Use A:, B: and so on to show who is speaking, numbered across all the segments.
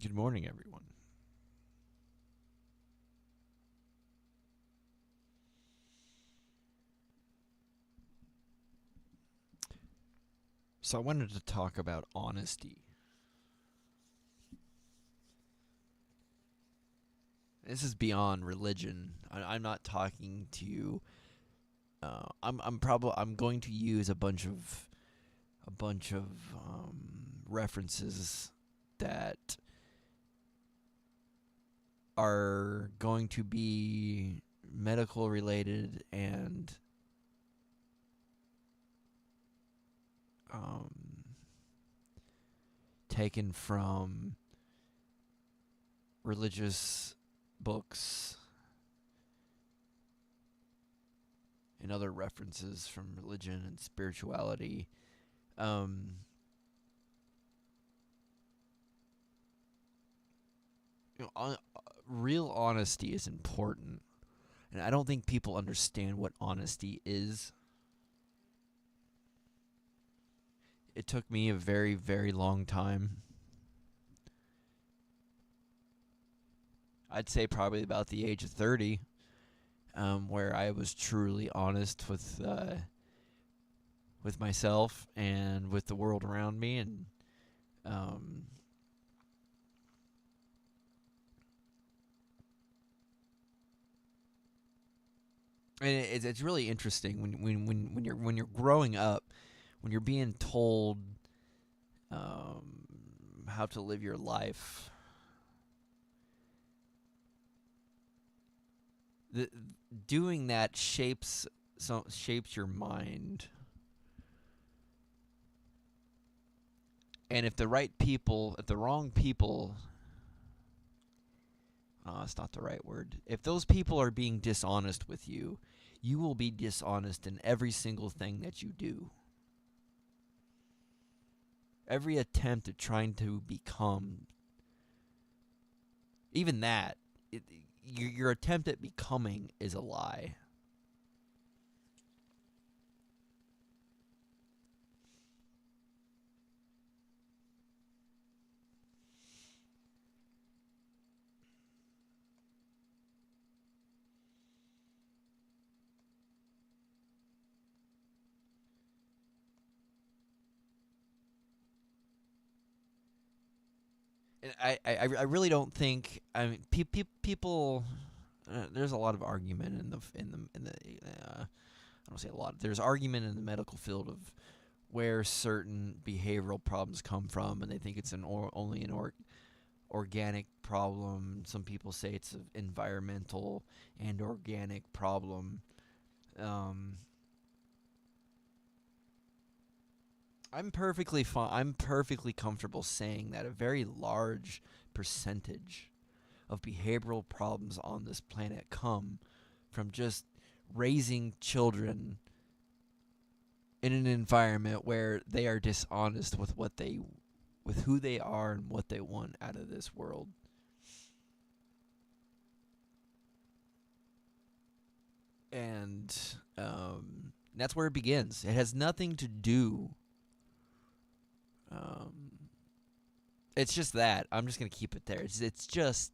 A: Good morning, everyone. So, I wanted to talk about honesty. This is beyond religion. I'm not talking to you. I'm going to use a bunch of references that are going to be medical related and um, taken from religious books and other references from religion and spirituality. Um, Real honesty is important, and I don't think people understand what honesty is. It took me a very, very long time. I'd say probably about the age of 30, where I was truly honest with myself and with the world around me, um, and it's really interesting when you're growing up, when you're being told how to live your life. The Doing that shapes your mind, and if the wrong people, it's not the right word. If those people are being dishonest with you, you will be dishonest in every single thing that you do. Every attempt at trying to become, even that, your attempt at becoming is a lie. And I really don't think. I mean, people. There's a lot of argument in the. I don't say a lot. There's argument in the medical field of where certain behavioral problems come from, and they think it's only an organic problem. Some people say it's an environmental and organic problem. Um, I'm perfectly fine. I'm perfectly comfortable saying that a very large percentage of behavioral problems on this planet come from just raising children in an environment where they are dishonest with who they are and what they want out of this world. And that's where it begins. It has nothing to do. Um, it's just that. I'm just gonna keep it there. It's just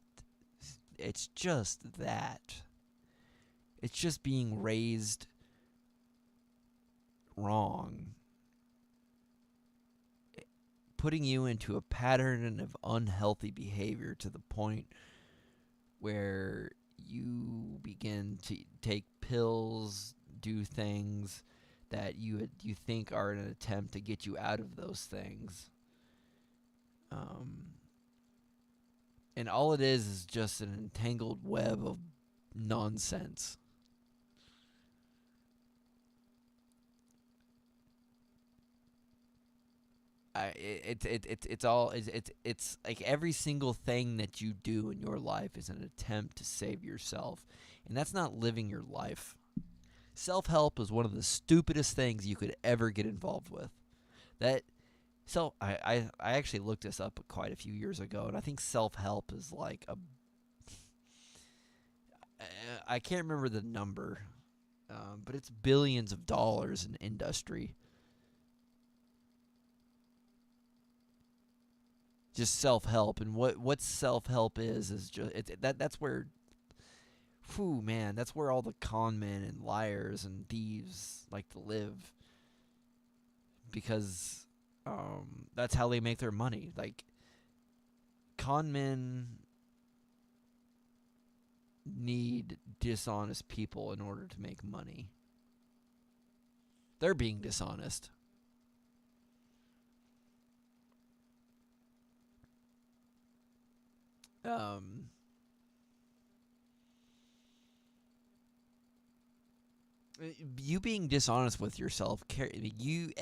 A: that. It's just being raised wrong, putting you into a pattern of unhealthy behavior to the point where you begin to take pills, do things that you think are an attempt to get you out of those things. Um, and all it is just an entangled web of nonsense. It's like every single thing that you do in your life is an attempt to save yourself, and that's not living your life. Self help is one of the stupidest things you could ever get involved with. That I actually looked this up quite a few years ago, and I think self help is like a I can't remember the number, but it's billions of dollars in industry just self-help. And what self-help is just that's where, whew, man, that's where all the con men and liars and thieves like to live, because that's how they make their money. Like, con men need dishonest people in order to make money. They're being dishonest. Um, you being dishonest with yourself, you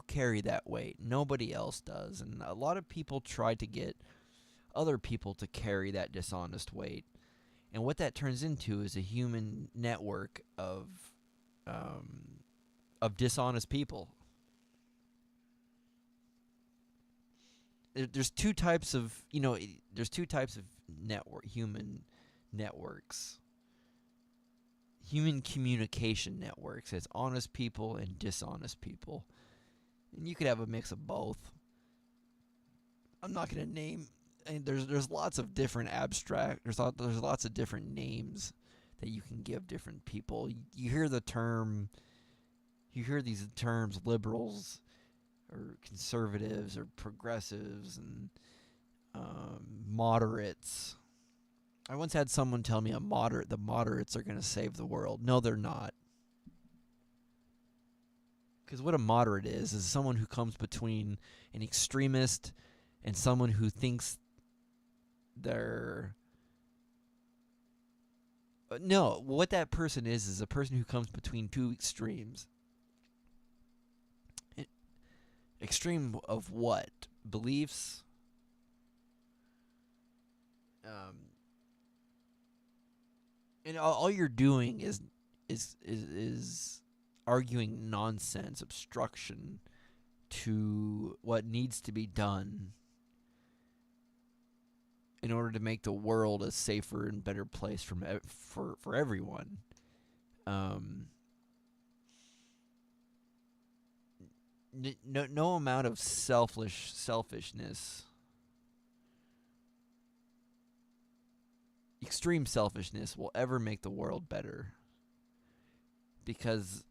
A: carry that weight. Nobody else does, and a lot of people try to get other people to carry that dishonest weight. And what that turns into is a human network of dishonest people. There's two types of human networks. Human communication networks. It's honest people and dishonest people. And you could have a mix of both. I'm not going to name, and there's lots of different abstract, there's lots of different names that you can give different people. You hear these terms, liberals or conservatives or progressives and moderates. I once had someone tell me the moderates are going to save the world. No, they're not. Because what a moderate is someone who comes between an extremist and someone who thinks they're... No, what that person is a person who comes between two extremes. Extreme of what? Beliefs? And all you're doing is arguing nonsense, obstruction to what needs to be done in order to make the world a safer and better place for everyone. No amount of selfishness, extreme selfishness, will ever make the world better, because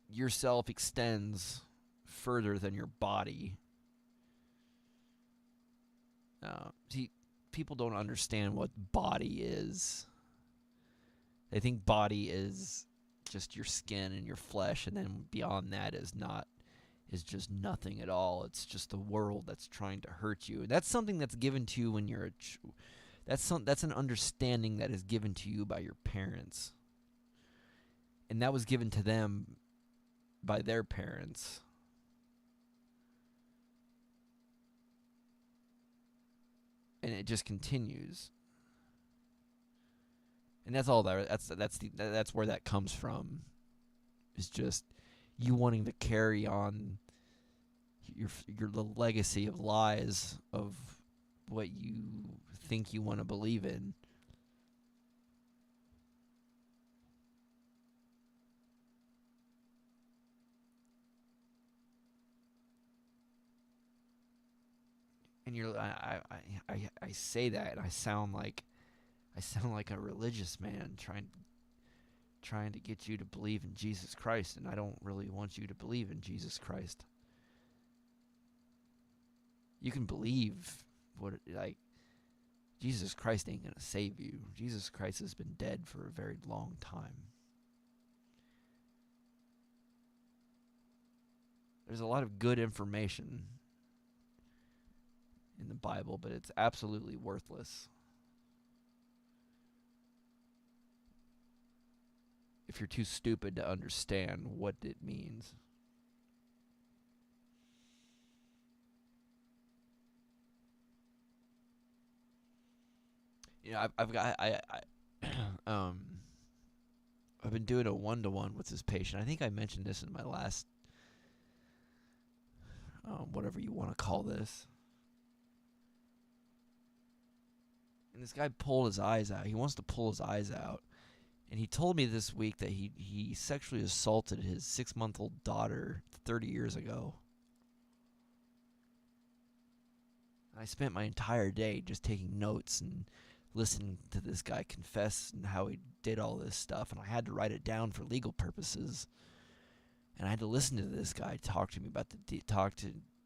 A: yourself extends further than your body. See, people don't understand what body is. They think body is just your skin and your flesh, and then beyond that is just nothing at all. It's just the world that's trying to hurt you. And that's something that's given to you when you're that's an understanding that is given to you by your parents. And that was given to them by their parents. And it just continues. And that's all that's where that comes from. Is just you wanting to carry on your legacy of lies of what you think you want to believe in. And I say that, and I sound like a religious man trying to get you to believe in Jesus Christ, and I don't really want you to believe in Jesus Christ. You can believe Jesus Christ ain't gonna save you. Jesus Christ has been dead for a very long time. There's a lot of good information in the Bible, but it's absolutely worthless if you're too stupid to understand what it means. You know, I've been doing a 1-to-1 with this patient. I think I mentioned this in my last, whatever you want to call this. And this guy pulled his eyes out. He wants to pull his eyes out. And he told me this week that he sexually assaulted his 6-month-old daughter 30 years ago. I spent my entire day just taking notes and listening to this guy confess and how he did all this stuff, and I had to write it down for legal purposes. And I had to listen to this guy talk to me about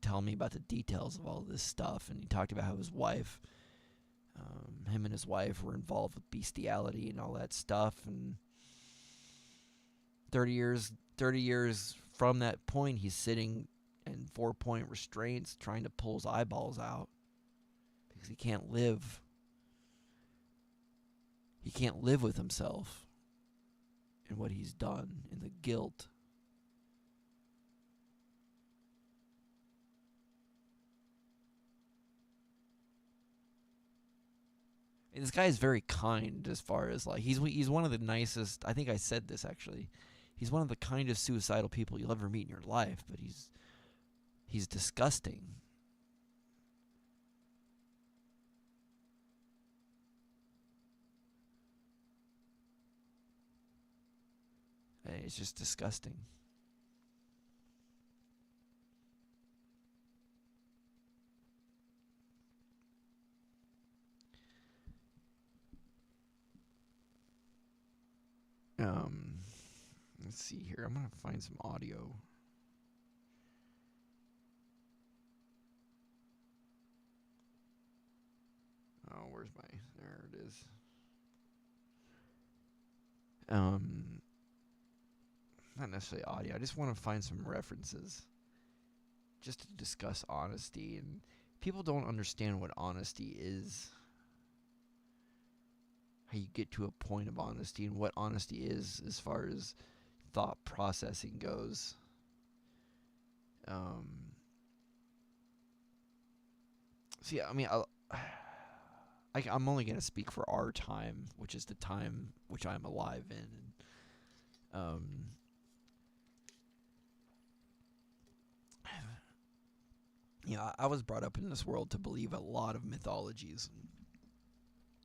A: tell me about the details of all this stuff. And he talked about how his wife, him and his wife were involved with bestiality and all that stuff. And 30 years from that point, he's sitting in 4-point restraints trying to pull his eyeballs out because he can't live. He can't live with himself and what he's done and the guilt. And this guy is very kind as far as like he's one of the nicest. I think I said this actually. He's one of the kindest suicidal people you'll ever meet in your life, but he's disgusting. It's just disgusting. Um, let's see here. I'm gonna find some audio. Oh, where's my? There it is. Um, Not necessarily audio. I just want to find some references, just to discuss honesty. And people don't understand what honesty is. How you get to a point of honesty and what honesty is as far as thought processing goes. Um, See, I mean, I'm only going to speak for our time, which is the time which I'm alive in. And, I was brought up in this world to believe a lot of mythologies,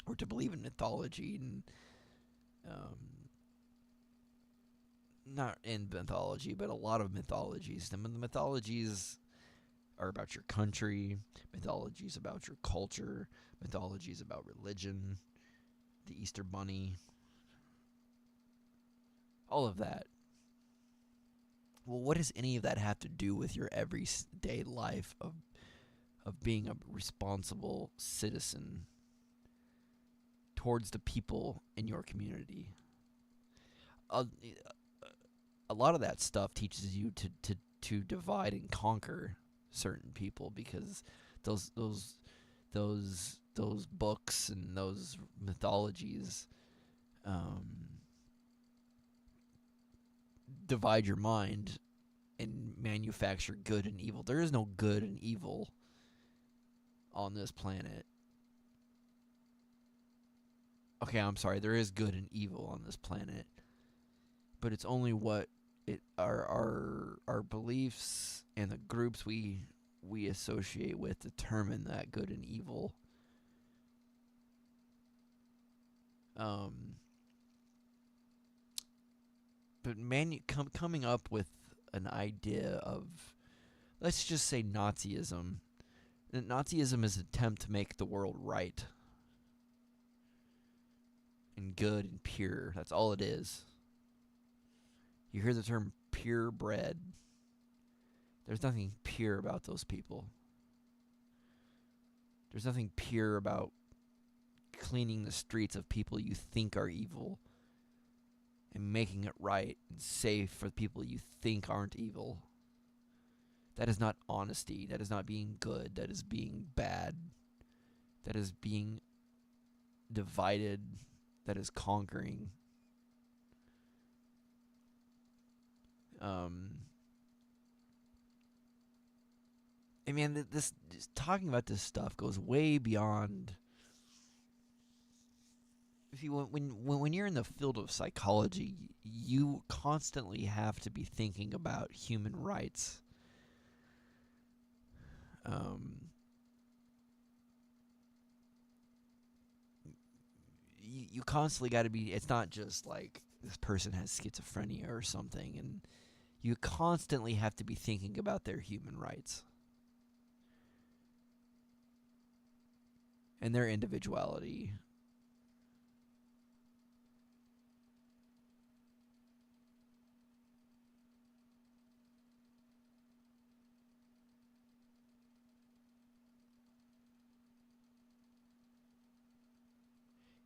A: or to believe in mythology, and not in mythology, but a lot of mythologies. The mythologies are about your country, mythologies about your culture, mythologies about religion, the Easter Bunny, all of that. Well, what does any of that have to do with your everyday life of being a responsible citizen towards the people in your community? A lot of that stuff teaches you to divide and conquer certain people, because those books and those mythologies divide your mind and manufacture good and evil. There is no good and evil on this planet. Okay, I'm sorry. There is good and evil on this planet, but it's only what our beliefs and the groups we associate with determine that good and evil. But coming up with an idea of, let's just say, Nazism. Nazism is an attempt to make the world right and good and pure. That's all it is. You hear the term purebred. There's nothing pure about those people. There's nothing pure about cleaning the streets of people you think are evil and making it right and safe for the people you think aren't evil. That is not honesty. That is not being good. That is being bad. That is being divided. That is conquering. I mean, this talking about this stuff goes way beyond. See, when you're in the field of psychology, you constantly have to be thinking about human rights. You constantly got to be. It's not just like this person has schizophrenia or something, and you constantly have to be thinking about their human rights. and their individuality.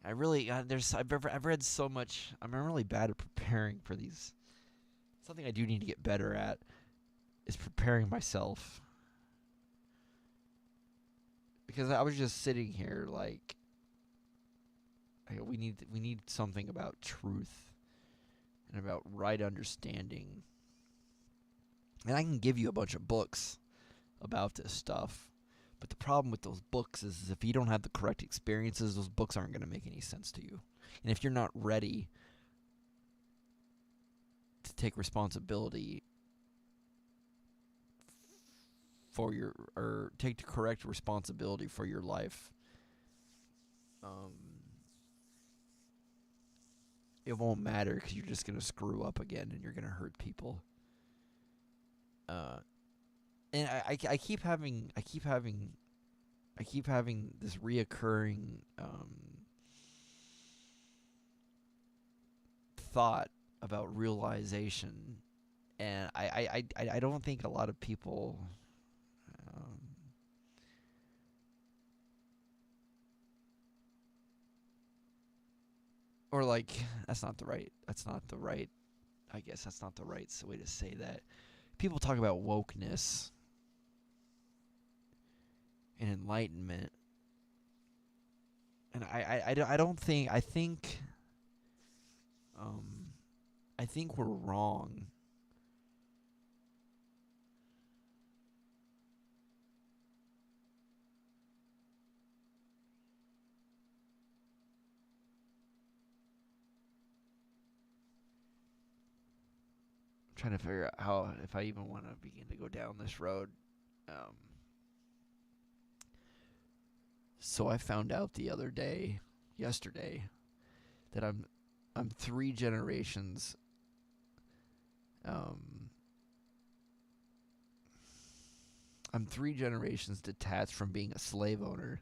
A: I really I've read so much. I'm really bad at preparing for these. Something I do need to get better at is preparing myself, because I was just sitting here like, we need something about truth and about right understanding. And I can give you a bunch of books about this stuff. But the problem with those books is if you don't have the correct experiences, those books aren't going to make any sense to you. And if you're not ready to take responsibility for or take the correct responsibility for your life, it won't matter, because you're just going to screw up again and you're going to hurt people. And I keep having this reoccurring thought about realization, and I don't think a lot of people um, or like that's not the right I guess that's not the right way to say that. People talk about wokeness and enlightenment, and I don't think I think we're wrong. I'm trying to figure out how, if I even want to begin to go down this road. Um, so I found out yesterday, that I'm 3 generations um, I'm 3 generations detached from being a slave owner.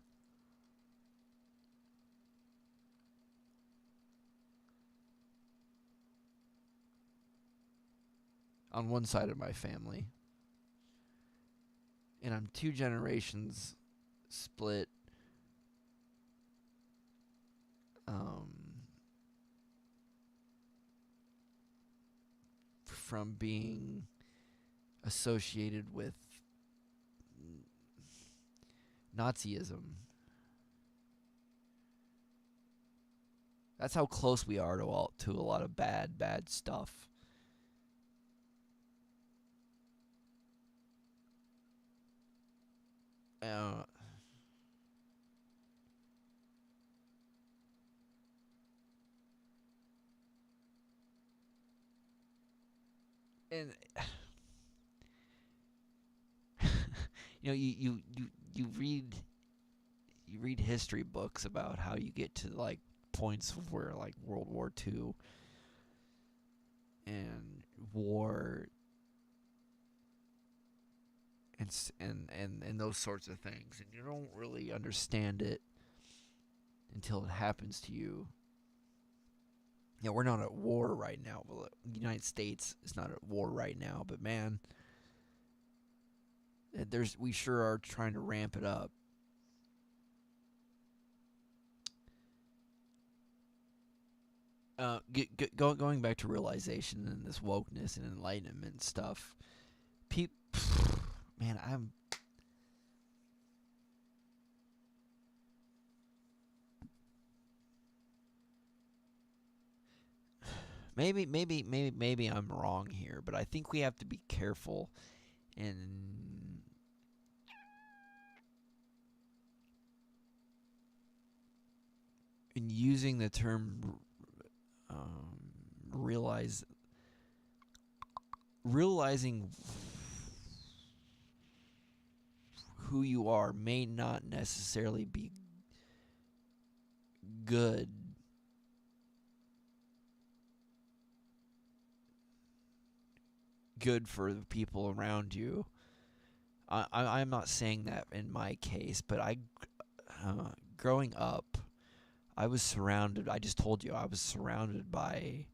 A: On one side of my family, and I'm 2 generations split um, from being associated with Nazism. That's how close we are to a lot of bad stuff. Uh, and you know, you read history books about how you get to like points where like World War II and war and those sorts of things, and you don't really understand it until it happens to you. Yeah, we're not at war right now. Well, the United States is not at war right now, but man, we sure are trying to ramp it up. Going back to realization and this wokeness and enlightenment stuff, man, I'm maybe I'm wrong here, but I think we have to be careful in using the term realize realizing who you are may not necessarily be good for the people around you. I'm not saying that in my case, but growing up, I was surrounded. I just told you I was surrounded by,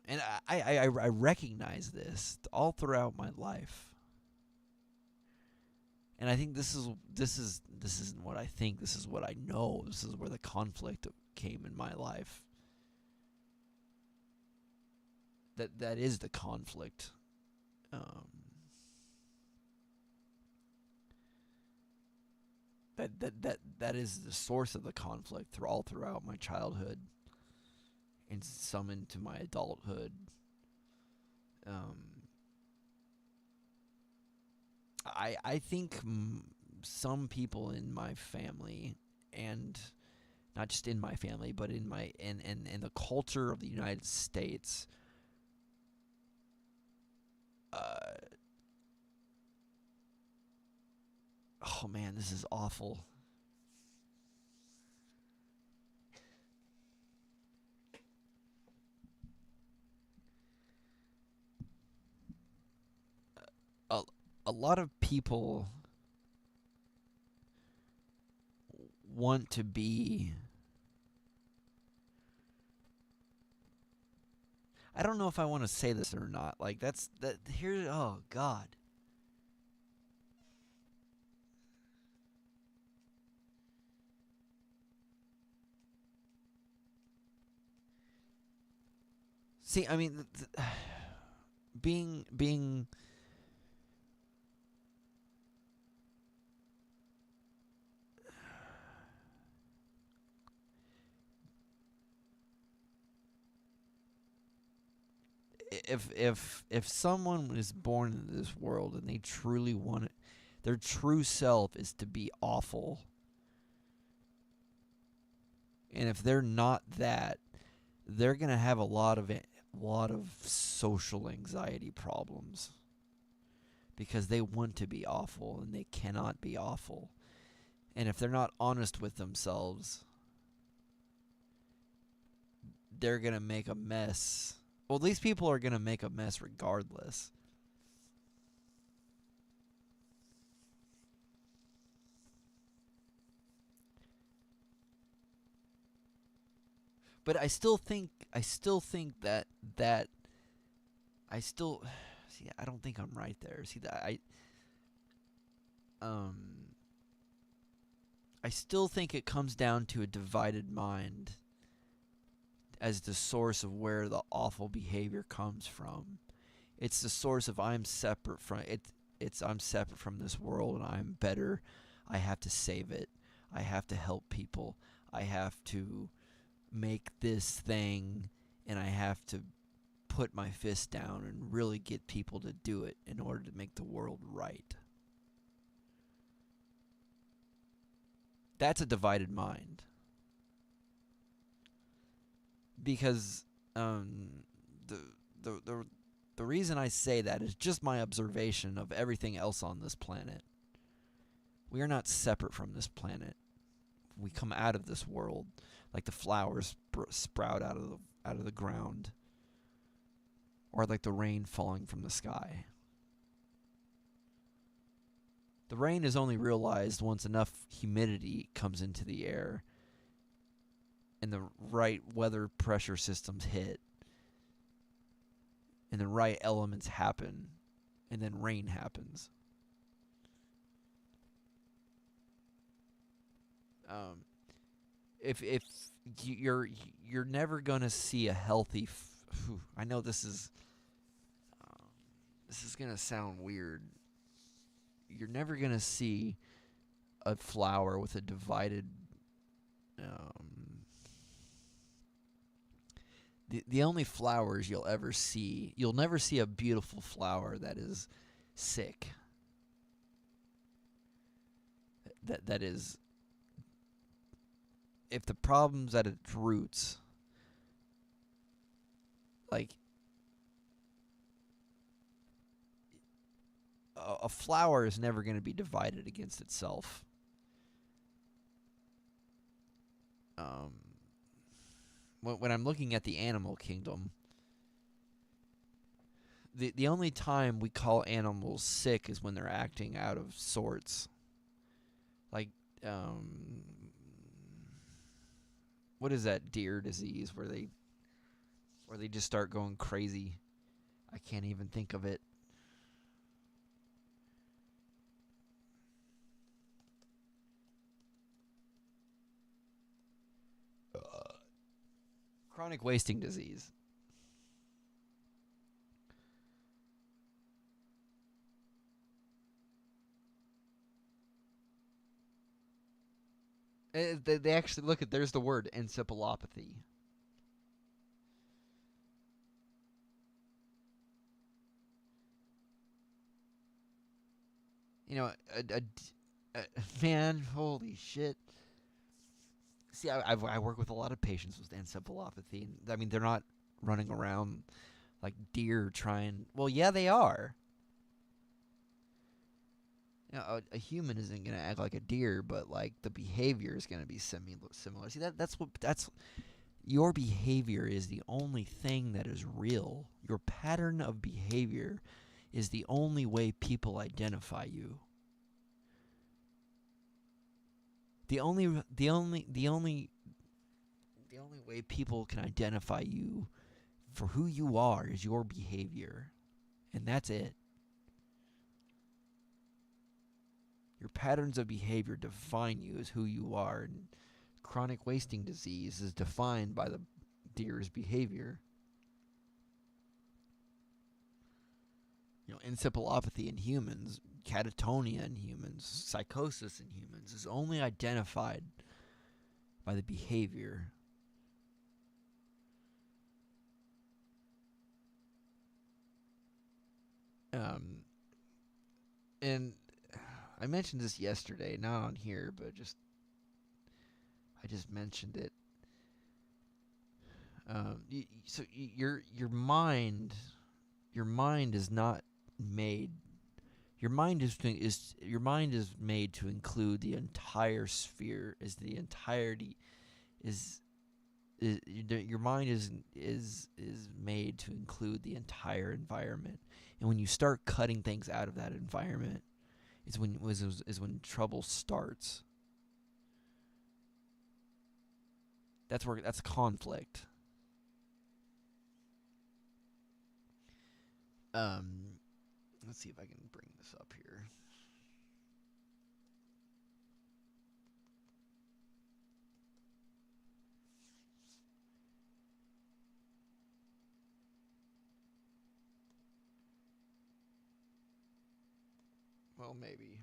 A: and I recognize this all throughout my life. And I think this isn't what I think. This is what I know. This is where the conflict came in my life. That is the conflict. That is the source of the conflict throughout my childhood and some into my adulthood. Um, I think some people in my family, and not just in my family, but in my in the culture of the United States, uh, oh man, this is awful. A, a lot of people want to be. I don't know if I want to say this or not. Like that's that here. Oh God. See, I mean, being if someone is born into this world and they truly want it, their true self is to be awful. And if they're not that, they're gonna have a lot of social anxiety problems because they want to be awful and they cannot be awful. And if they're not honest with themselves, they're gonna make a mess. Well, these people are gonna make a mess regardless. But I still think that I still see. I don't think I'm right there. See that um I still think it comes down to a divided mind as the source of where the awful behavior comes from. It's the source of I'm separate from it. It's I'm separate from this world and I'm better. I have to save it. I have to help people. I have to make this thing, and I have to put my fist down and really get people to do it in order to make the world right. That's a divided mind. Because the, the the the reason I say that is just my observation of everything else on this planet. We are not separate from this planet. We come out of this world like the flowers sprout out of the ground, or like the rain falling from the sky. The rain is only realized once enough humidity comes into the air and the right weather pressure systems hit and the right elements happen, and then rain happens. Um, if you're never gonna see a healthy. I know um, this is gonna sound weird. You're never gonna see a flower with a divided. Um, the only flowers you'll never see a beautiful flower that is sick. That is, if the problem's at its roots, like a flower is never going to be divided against itself. Um, when I'm looking at the animal kingdom, the only time we call animals sick is when they're acting out of sorts. Like um, what is that deer disease where they just start going crazy? I can't even think of it. Chronic wasting disease. They actually look at. There's the word encephalopathy. You know, man, holy shit. See, I work with a lot of patients with encephalopathy. And, I mean, they're not running around like deer trying. Well, yeah, they are. You know, a human isn't gonna act like a deer, but like the behavior is gonna be similar. See, that's your behavior is the only thing that is real. Your pattern of behavior is the only way people identify you. The only the only the only the only way people can identify you for who you are is your behavior. And that's it. Your patterns of behavior define you as who you are. And chronic wasting disease is defined by the deer's behavior. You know, encephalopathy in humans, catatonia in humans, psychosis in humans is only identified by the behavior. Um, and I mentioned this yesterday, not on here, but I just mentioned it. Your mind is not made. Your mind is made to include the entire sphere. Is the entirety is your mind is made to include the entire environment. And when you start cutting things out of that environment, is when trouble starts. That's conflict. Um, let's see if I can bring this up here. Well, maybe.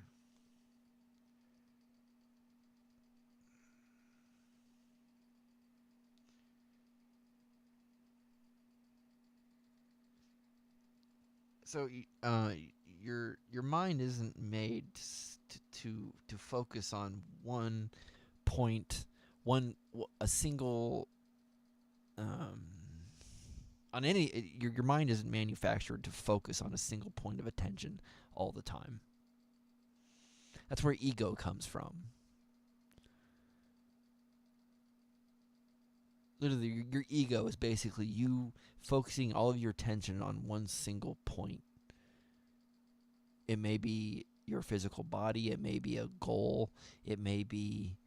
A: So, your mind isn't made to focus on one point, a single um, on any your mind isn't manufactured to focus on a single point of attention all the time. That's where ego comes from. Literally, your ego is basically you focusing all of your attention on one single point. It may be your physical body, it may be a goal, it may be.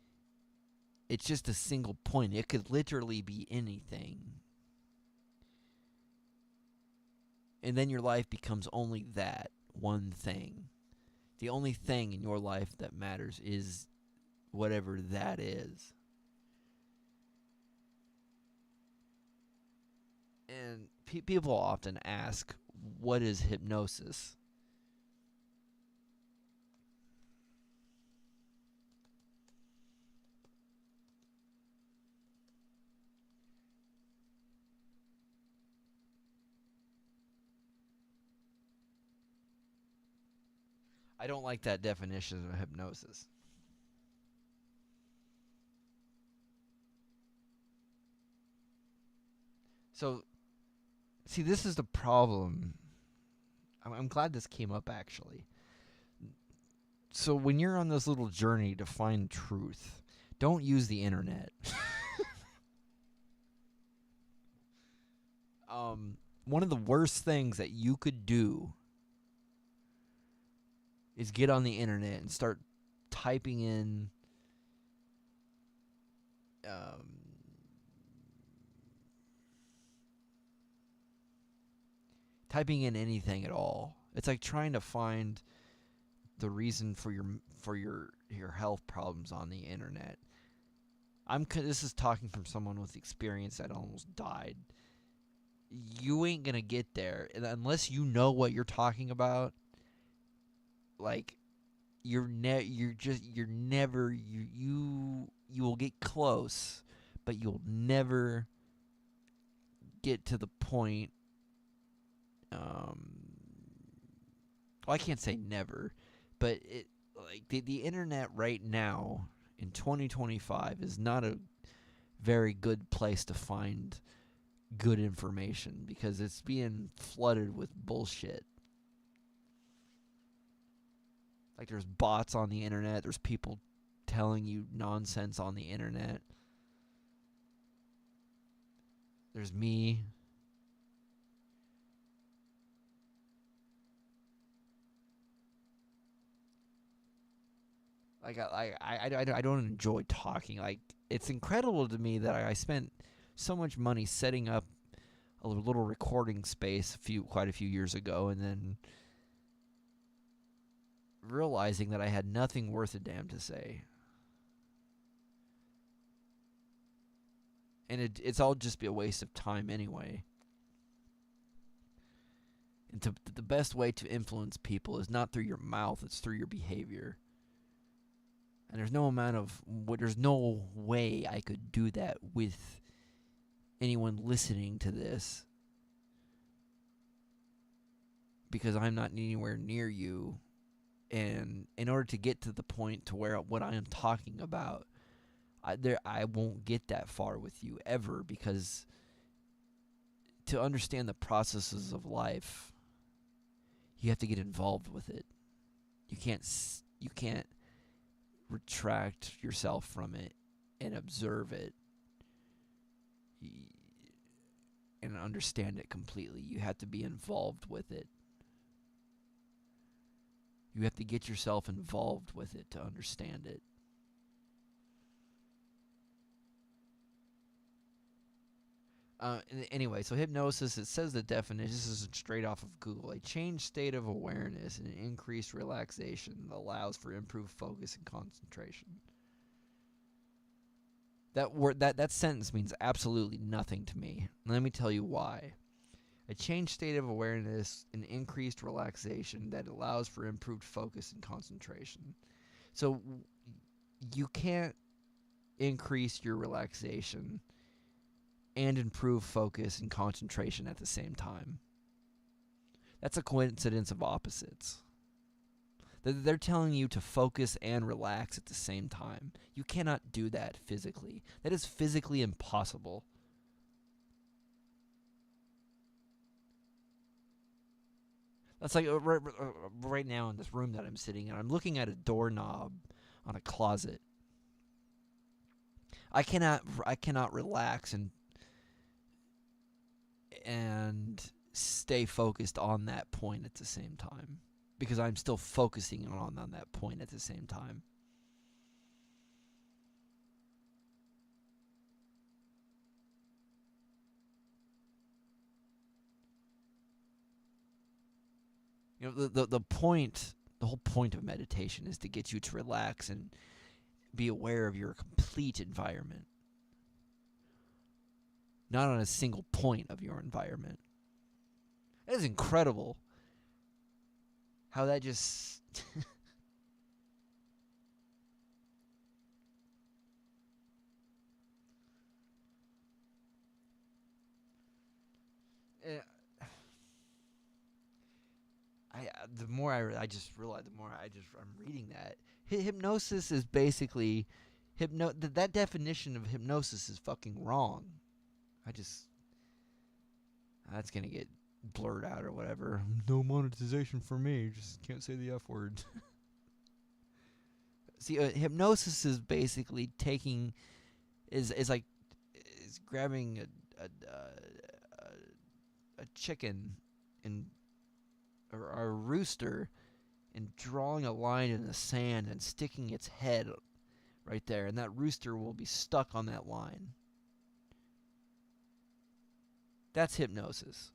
A: It's just a single point. It could literally be anything. And then your life becomes only that one thing. The only thing in your life that matters is whatever that is. And people often ask, what is hypnosis? I don't like that definition of hypnosis. So, see, this is the problem. I'm glad this came up actually. So, when you're on this little journey to find truth, don't use the internet. One of the worst things that you could do is get on the internet and start typing in um, typing in anything at all. It's like trying to find the reason for your health problems on the internet. This is talking from someone with experience that almost died. You ain't gonna get there unless you know what you're talking about. Like you're never you will get close, but you'll never get to the point. Well, I can't say never, but the internet right now in 2025 is not a very good place to find good information because it's being flooded with bullshit. Like there's bots on the internet, there's people telling you nonsense on the internet. There's me. Like I don't enjoy talking. Like it's incredible to me that I spent so much money setting up a little recording space quite a few years ago, and then realizing that I had nothing worth a damn to say, and it's all just be a waste of time anyway. And the best way to influence people is not through your mouth; it's through your behavior. And there's no way I could do that with anyone listening to this because I'm not anywhere near you. And in order to get to the point to where what I am talking about, I won't get that far with you ever, because to understand the processes of life, you have to get involved with it. You can't retract yourself from it and observe it and understand it completely. You have to be involved with it. You have to get yourself involved with it to understand it. Anyway, so hypnosis, it says the definition, this is straight off of Google: a changed state of awareness and an increased relaxation that allows for improved focus and concentration. That sentence means absolutely nothing to me. Let me tell you why. A changed state of awareness and increased relaxation that allows for improved focus and concentration. So you can't increase your relaxation and improve focus and concentration at the same time. That's a coincidence of opposites. They're telling you to focus and relax at the same time. You cannot do that physically. That is physically impossible. That's like right now in this room that I'm sitting in, I'm looking at a doorknob on a closet. I cannot relax and stay focused on that point at the same time, because I'm still focusing on that point at the same time. You know, the whole point of meditation is to get you to relax and be aware of your complete environment, not on a single point of your environment. That is incredible how that just Eh, the more I just realized, the more I'm reading that hypnosis is basically that definition of hypnosis is fucking wrong. I just That's gonna get blurred out or whatever. No monetization for me. Just can't say the F word. See, hypnosis is basically is like is grabbing a chicken and or a rooster and drawing a line in the sand and sticking its head right there, and that rooster will be stuck on that line. That's hypnosis.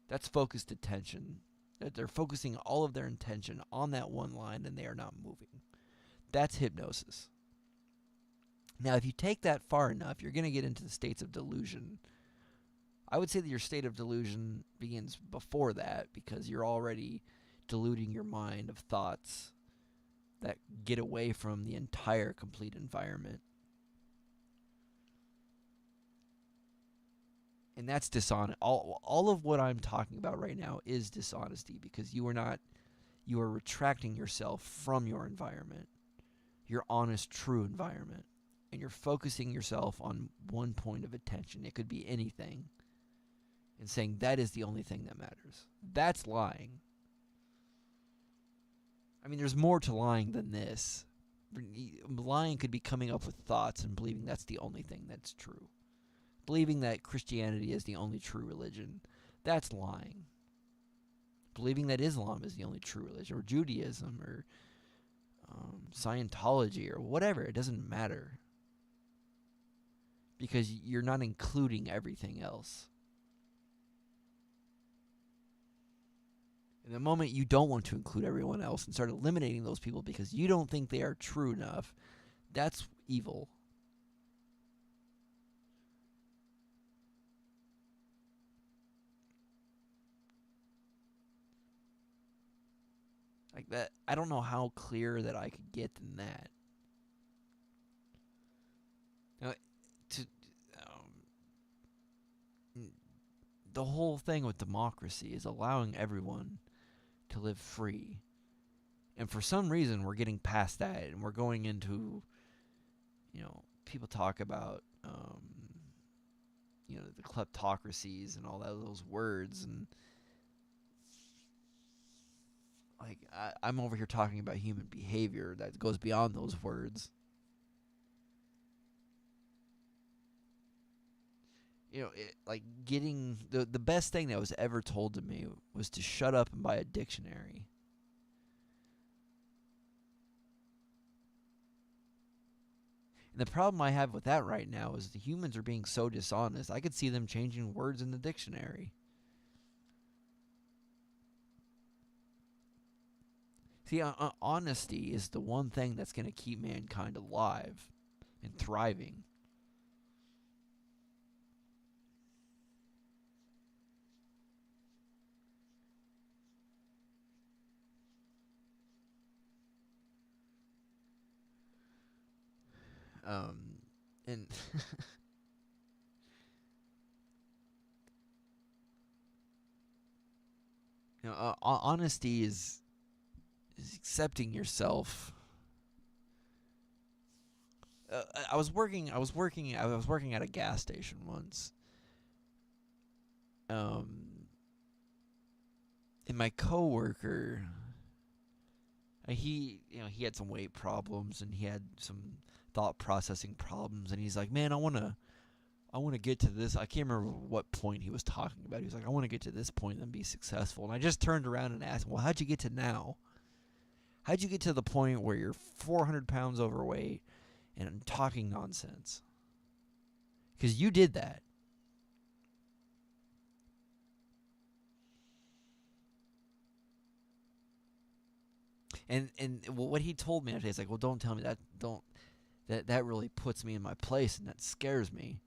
A: That's focused attention. That they're focusing all of their intention on that one line and they are not moving. That's hypnosis. Now, if you take that far enough, you're going to get into the states of delusion. I would say that your state of delusion begins before that because you're already deluding your mind of thoughts that get away from the entire complete environment. And that's dishonest. All of what I'm talking about right now is dishonesty because you are retracting yourself from your environment, your honest, true environment, and you're focusing yourself on one point of attention. It could be anything, and saying that is the only thing that matters. That's lying. I mean, there's more to lying than this. Lying could be coming up with thoughts and believing that's the only thing that's true. Believing that Christianity is the only true religion, that's lying. Believing that Islam is the only true religion, or Judaism, or Scientology, or whatever, it doesn't matter. Because you're not including everything else. In the moment you don't want to include everyone else and start eliminating those people because you don't think they are true enough, that's evil. Like that, I don't know how clear that I could get than that. Now, the whole thing with democracy is allowing everyone to live free. And for some reason, we're getting past that and we're going into, people talk about, the kleptocracies and all those words. And like, I'm over here talking about human behavior that goes beyond those words. Like getting the best thing that was ever told to me was to shut up and buy a dictionary. And the problem I have with that right now is the humans are being so dishonest. I could see them changing words in the dictionary. See, honesty is the one thing that's going to keep mankind alive and thriving. And honesty is accepting yourself. I was working at a gas station once. And my coworker, he had some weight problems and he had some thought processing problems, and he's like, "Man, I want to get to this." I can't remember what point he was talking about. He was like, "I want to get to this point and be successful." And I just turned around and asked him, "Well, how'd you get to now? How'd you get to the point where you're 400 pounds overweight and talking nonsense?" Because you did that. And what he told me that day is like, "Well, don't tell me that. Don't that really puts me in my place and that scares me."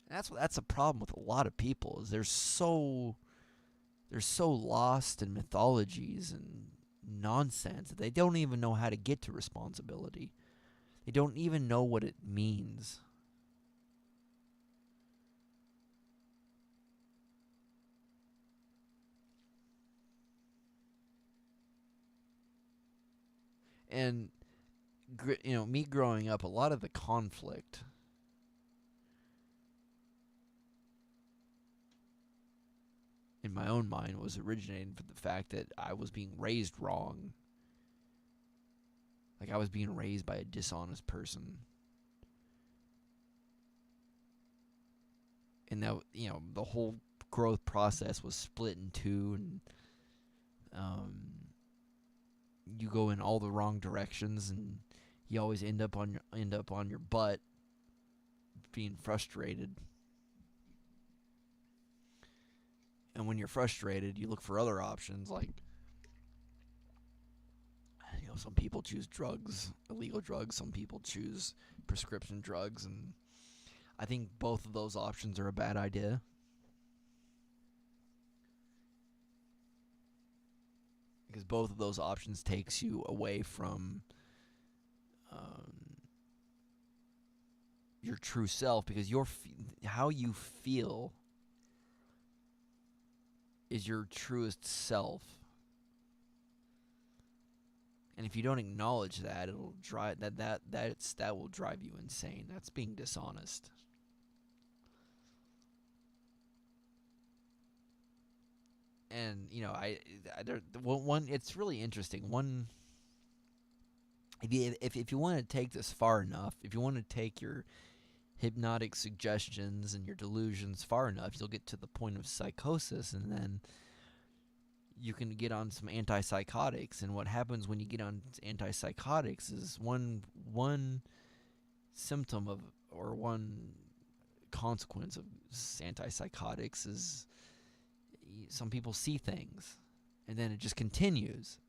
A: And that's a problem with a lot of people is they're so lost in mythologies and nonsense that they don't even know how to get to responsibility. They don't even know what it means. And me growing up, a lot of the conflict in my own mind was originating from the fact that I was being raised wrong. Like I was being raised by a dishonest person. And that the whole growth process was split in two, and Um, you go in all the wrong directions, and you always end up on your butt, being frustrated. And when you're frustrated, you look for other options. Like, some people choose drugs, illegal drugs. Some people choose prescription drugs, and I think both of those options are a bad idea. Because both of those options takes you away from um, your true self. Because how you feel is your truest self. And if you don't acknowledge that, it'll drive that will drive you insane. That's being dishonest. And one, it's really interesting. One, if you want to take this far enough, if you want to take your hypnotic suggestions and your delusions far enough, you'll get to the point of psychosis, and then you can get on some antipsychotics. And what happens when you get on antipsychotics is one symptom of, or one consequence of antipsychotics is some people see things, and then it just continues.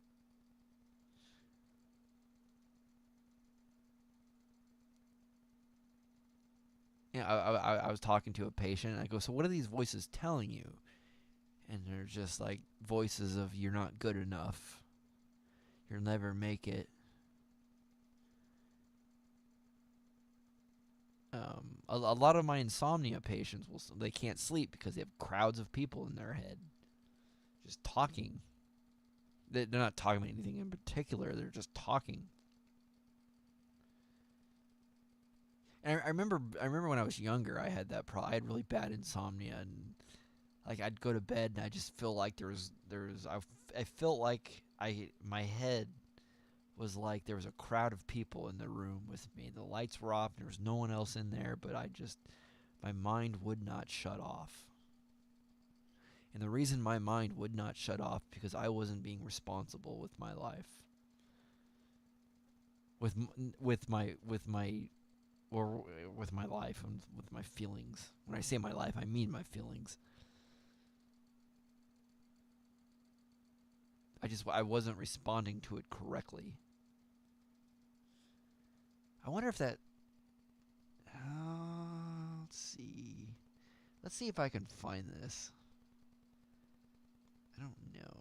A: I was talking to a patient, and I go, so what are these voices telling you? And they're just like voices of, you're not good enough, you'll never make it. A lot of my insomnia patients they can't sleep because they have crowds of people in their head just talking. They're not talking about anything in particular, they're just talking. And I remember when I was younger, I had I had really bad insomnia, and like I'd go to bed and I just feel like I felt like my head was like there was a crowd of people in the room with me. The lights were off, and there was no one else in there, but my mind would not shut off. And the reason my mind would not shut off, because I wasn't being responsible with my life. With my or with my life and with my feelings. When I say my life, I mean my feelings. I wasn't responding to it correctly. I wonder if that. Let's see. Let's see if I can find this. I don't know.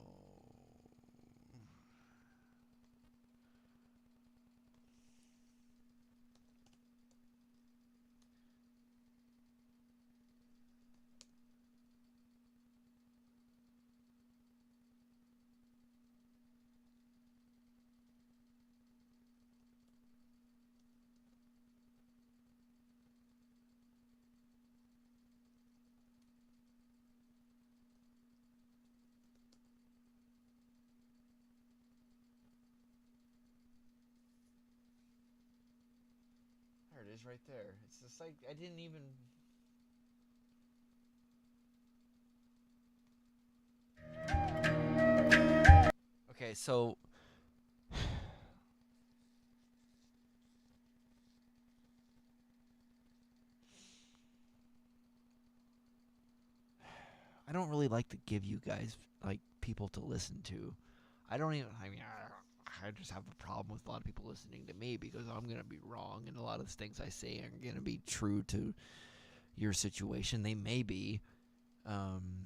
A: There it is, right there. It's just like I didn't even. Okay, so I don't really like to give you guys like people to listen to. I don't even. I mean, I just have a problem with a lot of people listening to me because I'm gonna be wrong, and a lot of the things I say aren't gonna be true to your situation. They may be. Um,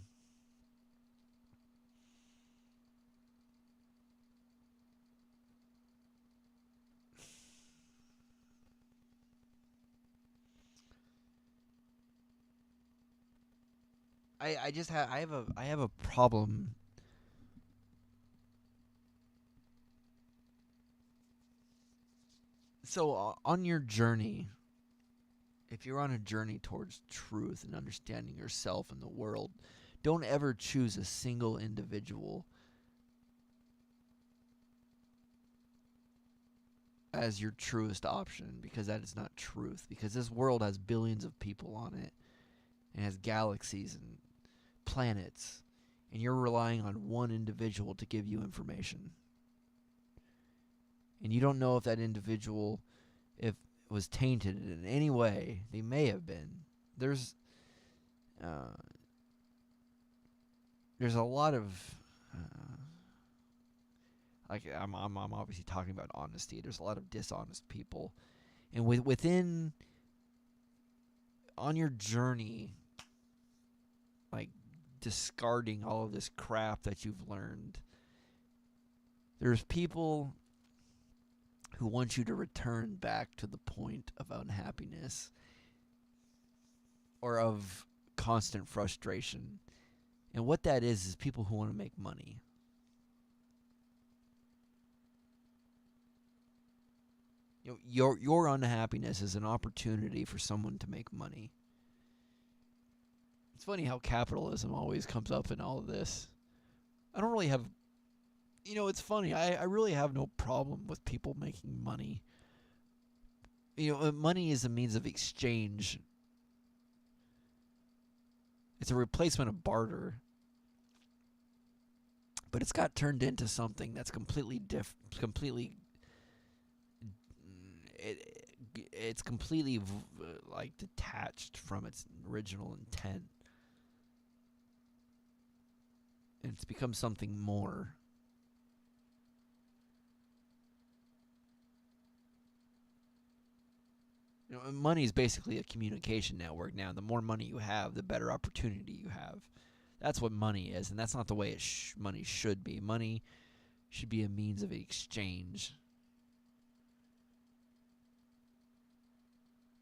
A: I just I have a problem. So on your journey, if you're on a journey towards truth and understanding yourself and the world, don't ever choose a single individual as your truest option, because that is not truth. Because this world has billions of people on it, and has galaxies and planets, and you're relying on one individual to give you information. And you don't know if that individual, if was tainted in any way. They may have been. There's a lot of like I'm obviously talking about honesty. There's a lot of dishonest people, and within on your journey, like discarding all of this crap that you've learned, there's people who want you to return back to the point of unhappiness or of constant frustration. And what that is people who want to make money. You know, your unhappiness is an opportunity for someone to make money. It's funny how capitalism always comes up in all of this. I don't really have, it's funny. I really have no problem with people making money. Money is a means of exchange. It's a replacement of barter. But it's got turned into something that's it's completely like detached from its original intent. And it's become something more. Money is basically a communication network now. The more money you have, the better opportunity you have. That's what money is, and that's not the way money should be. Money should be a means of exchange.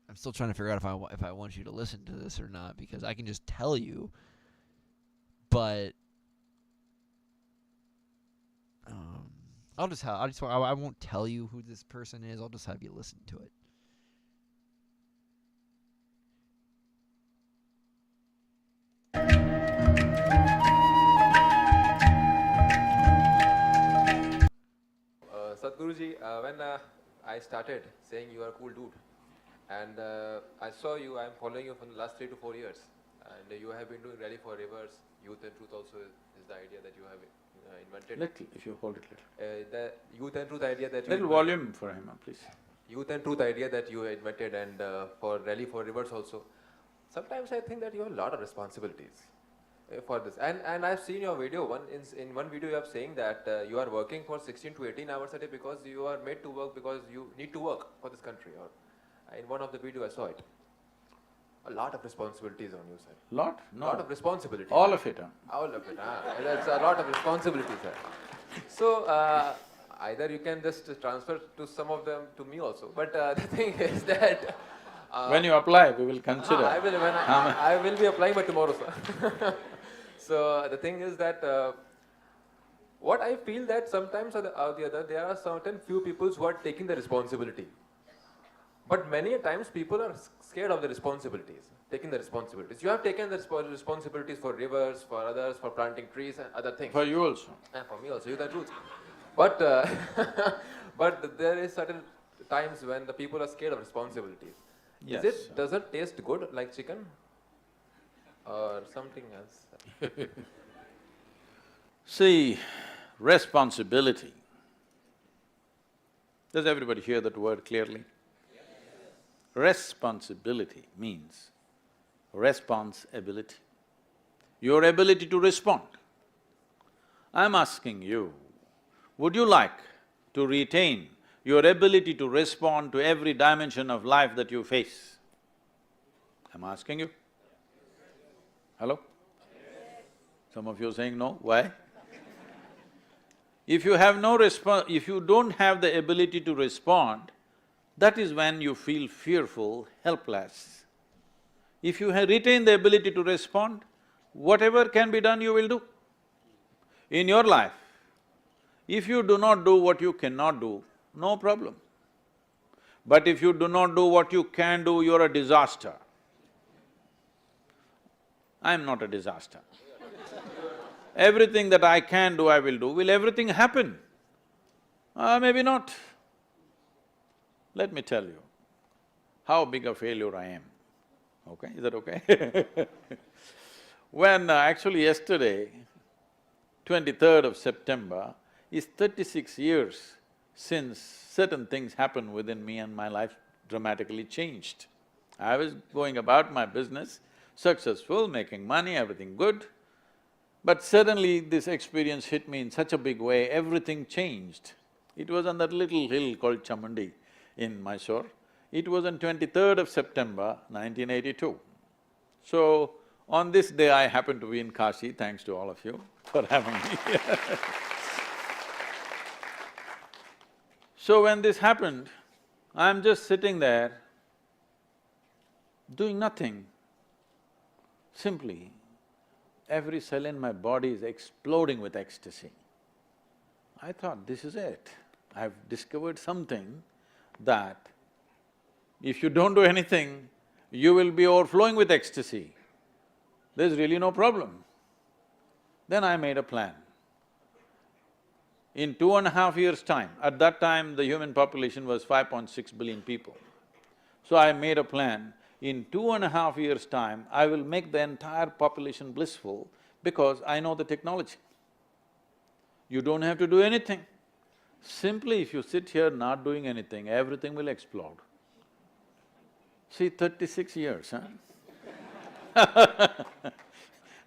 A: I'm still trying to figure out if I want you to listen to this or not, because I can just tell you, but I won't tell you who this person is. I'll just have you listen to it.
B: Sadhguruji, when I started saying you are a cool dude, and I saw you, I'm following you from the last 3 to 4 years, and you have been doing Rally for Rivers, Youth and Truth also is the idea that you have invented.
C: Little, if you hold it little.
B: The Youth and Truth idea that you
C: little volume for him, please.
B: Youth and Truth idea that you invented, and for Rally for Rivers also. Sometimes I think that you have a lot of responsibilities for this, and I've seen your video. In one video you are saying that you are working for 16 to 18 hours a day because you are made to work because you need to work for this country. Or in one of the video I saw it. A lot of responsibilities on you, sir.
C: Lot? No.
B: Lot of responsibilities.
C: All of it, huh?
B: All of it, That's a lot of responsibilities, sir. So either you can just transfer to some of them to me also. But the thing is that
C: when you apply, we will consider.
B: I will be applying by tomorrow, sir. So the thing is that what I feel that sometimes or the other, there are certain few people who are taking the responsibility. But many times people are scared of the responsibilities, taking the responsibilities. You have taken the responsibilities for rivers, for others, for planting trees and other things.
C: For you also.
B: And for me also, you the truth. But but there is certain times when the people are scared of responsibilities.
C: Yes.
B: Does it taste good like chicken? Or something else?
C: See, responsibility. Does everybody hear that word clearly? Yes. Responsibility means responsibility. Your ability to respond. I'm asking you, would you like to retain your ability to respond to every dimension of life that you face? I'm asking you. Hello? Yes. Some of you are saying no, why? If you have no if you don't have the ability to respond, that is when you feel fearful, helpless. If you retain the ability to respond, whatever can be done, you will do. In your life, if you do not do what you cannot do, no problem. But if you do not do what you can do, you're a disaster. I'm not a disaster. Everything that I can do, I will do. Will everything happen? Maybe not. Let me tell you how big a failure I am. Okay, is that okay? When actually yesterday, 23rd of September is 36 years since certain things happened within me and my life dramatically changed. I was going about my business, successful, making money, everything good, but suddenly this experience hit me in such a big way, everything changed. It was on that little hill called Chamundi in Mysore. It was on 23rd of September, 1982. So, on this day I happened to be in Kashi, thanks to all of you for having me here. So when this happened, I'm just sitting there, doing nothing. Simply, every cell in my body is exploding with ecstasy. I thought, this is it. I've discovered something that if you don't do anything, you will be overflowing with ecstasy. There's really no problem. Then I made a plan. In 2.5 years' time, at that time the human population was 5.6 billion people. So I made a plan, in 2.5 years' time, I will make the entire population blissful because I know the technology. You don't have to do anything. Simply if you sit here not doing anything, everything will explode. See, 36 years, huh?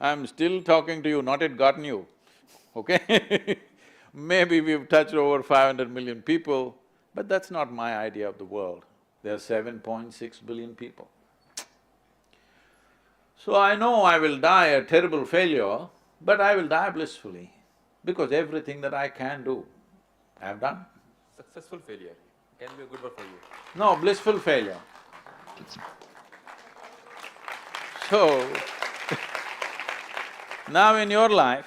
C: I'm still talking to you, not yet gotten you, okay? Maybe we've touched over 500 million people, but that's not my idea of the world. There are 7.6 billion people. So I know I will die a terrible failure, but I will die blissfully, because everything that I can do, I have done.
B: Successful failure can be a good word for you.
C: No, blissful failure. So, now in your life,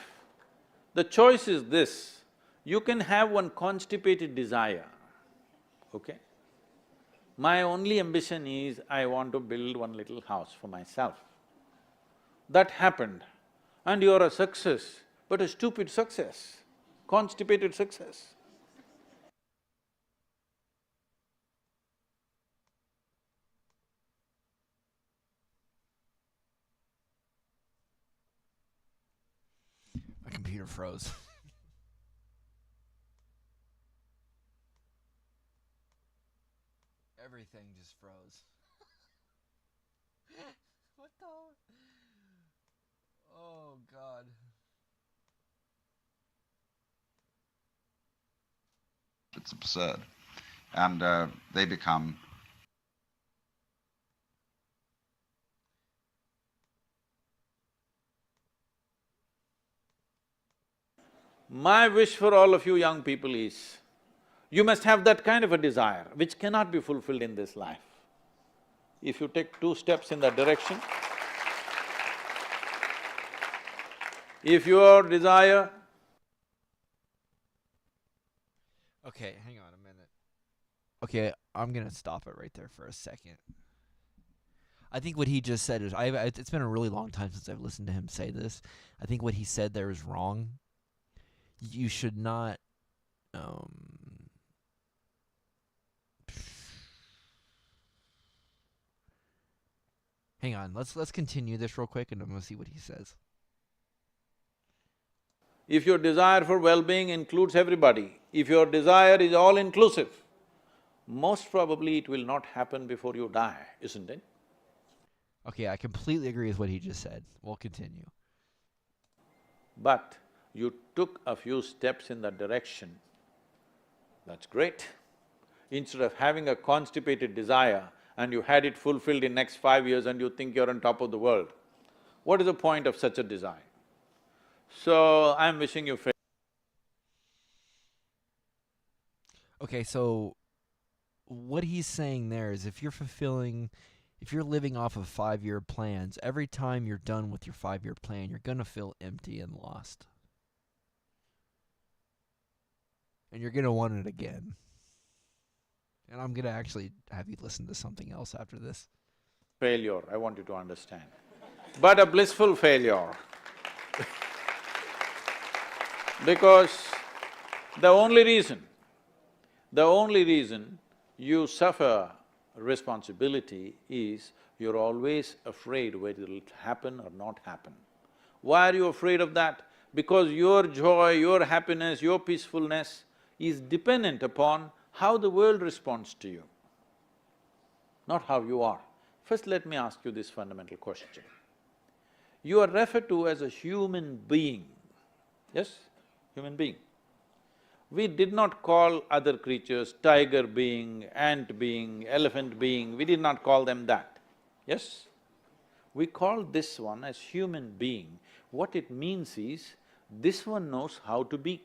C: the choice is this, you can have one constipated desire, okay? My only ambition is, I want to build one little house for myself. That happened, and you're a success, but a stupid success, constipated success.
A: My computer froze. Everything just froze. What the? Oh, God.
D: It's absurd. And they become…
C: My wish for all of you young people is, you must have that kind of a desire which cannot be fulfilled in this life. If you take 2 steps in that direction, if your desire…
A: Okay, hang on a minute. Okay, I'm gonna stop it right there for a second. I think what he just said is, it's been a really long time since I've listened to him say this. I think what he said there is wrong. You should not, hang on, let's continue this real quick and I'm gonna see what he says.
C: If your desire for well-being includes everybody, if your desire is all-inclusive, most probably it will not happen before you die, isn't it?
A: Okay, I completely agree with what he just said. We'll continue.
C: But you took a few steps in that direction, that's great. Instead of having a constipated desire and you had it fulfilled in next 5 years and you think you're on top of the world, what is the point of such a desire? So, I'm wishing you faith.
A: Okay, so what he's saying there is if you're living off of 5-year plans, every time you're done with your 5-year plan, you're gonna feel empty and lost. And you're gonna want it again. And I'm gonna actually have you listen to something else after this.
C: Failure, I want you to understand. But a blissful failure. Because the only reason you suffer responsibility is you're always afraid whether it'll happen or not happen. Why are you afraid of that? because your joy, your happiness, your peacefulness is dependent upon how the world responds to you, not how you are. First, let me ask you this fundamental question. You are referred to as a human being, yes? Human being. We did not call other creatures tiger being, ant being, elephant being, we did not call them that, yes? We call this one as human being. What it means is, this one knows how to be.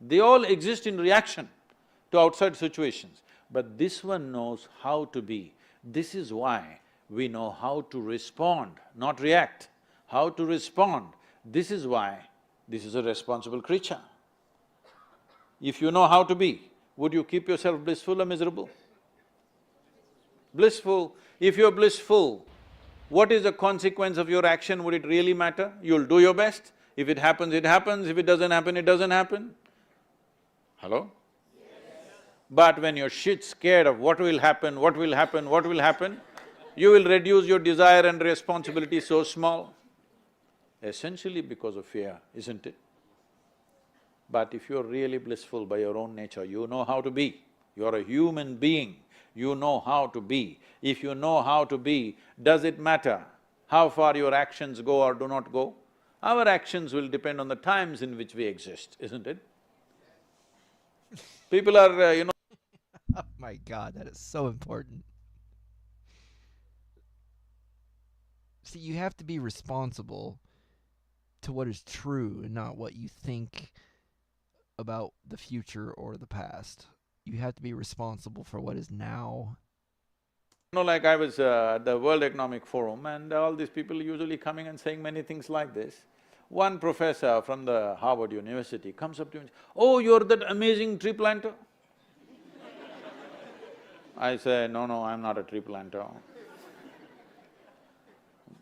C: They all exist in reaction to outside situations, but this one knows how to be. This is why we know how to respond, not react, how to respond. This is why this is a responsible creature. If you know how to be, would you keep yourself blissful or miserable? Blissful. If you're blissful, what is the consequence of your action? Would it really matter? You'll do your best. If it happens, it happens. If it doesn't happen, it doesn't happen. Hello? Yes. But when you're shit scared of what will happen, what will happen, what will happen, you will reduce your desire and responsibility so small. Essentially because of fear, isn't it? But if you're really blissful by your own nature, you know how to be. You're a human being, you know how to be. If you know how to be, does it matter how far your actions go or do not go? Our actions will depend on the times in which we exist, isn't it? People are,
A: Oh my God, that is so important. See, you have to be responsible to what is true and not what you think about the future or the past. You have to be responsible for what is now.
C: like I was at the World Economic Forum and all these people usually coming and saying many things like this. One professor from the Harvard University comes up to me and says, "Oh, you're that amazing tree planter?" I say, no, I'm not a tree planter.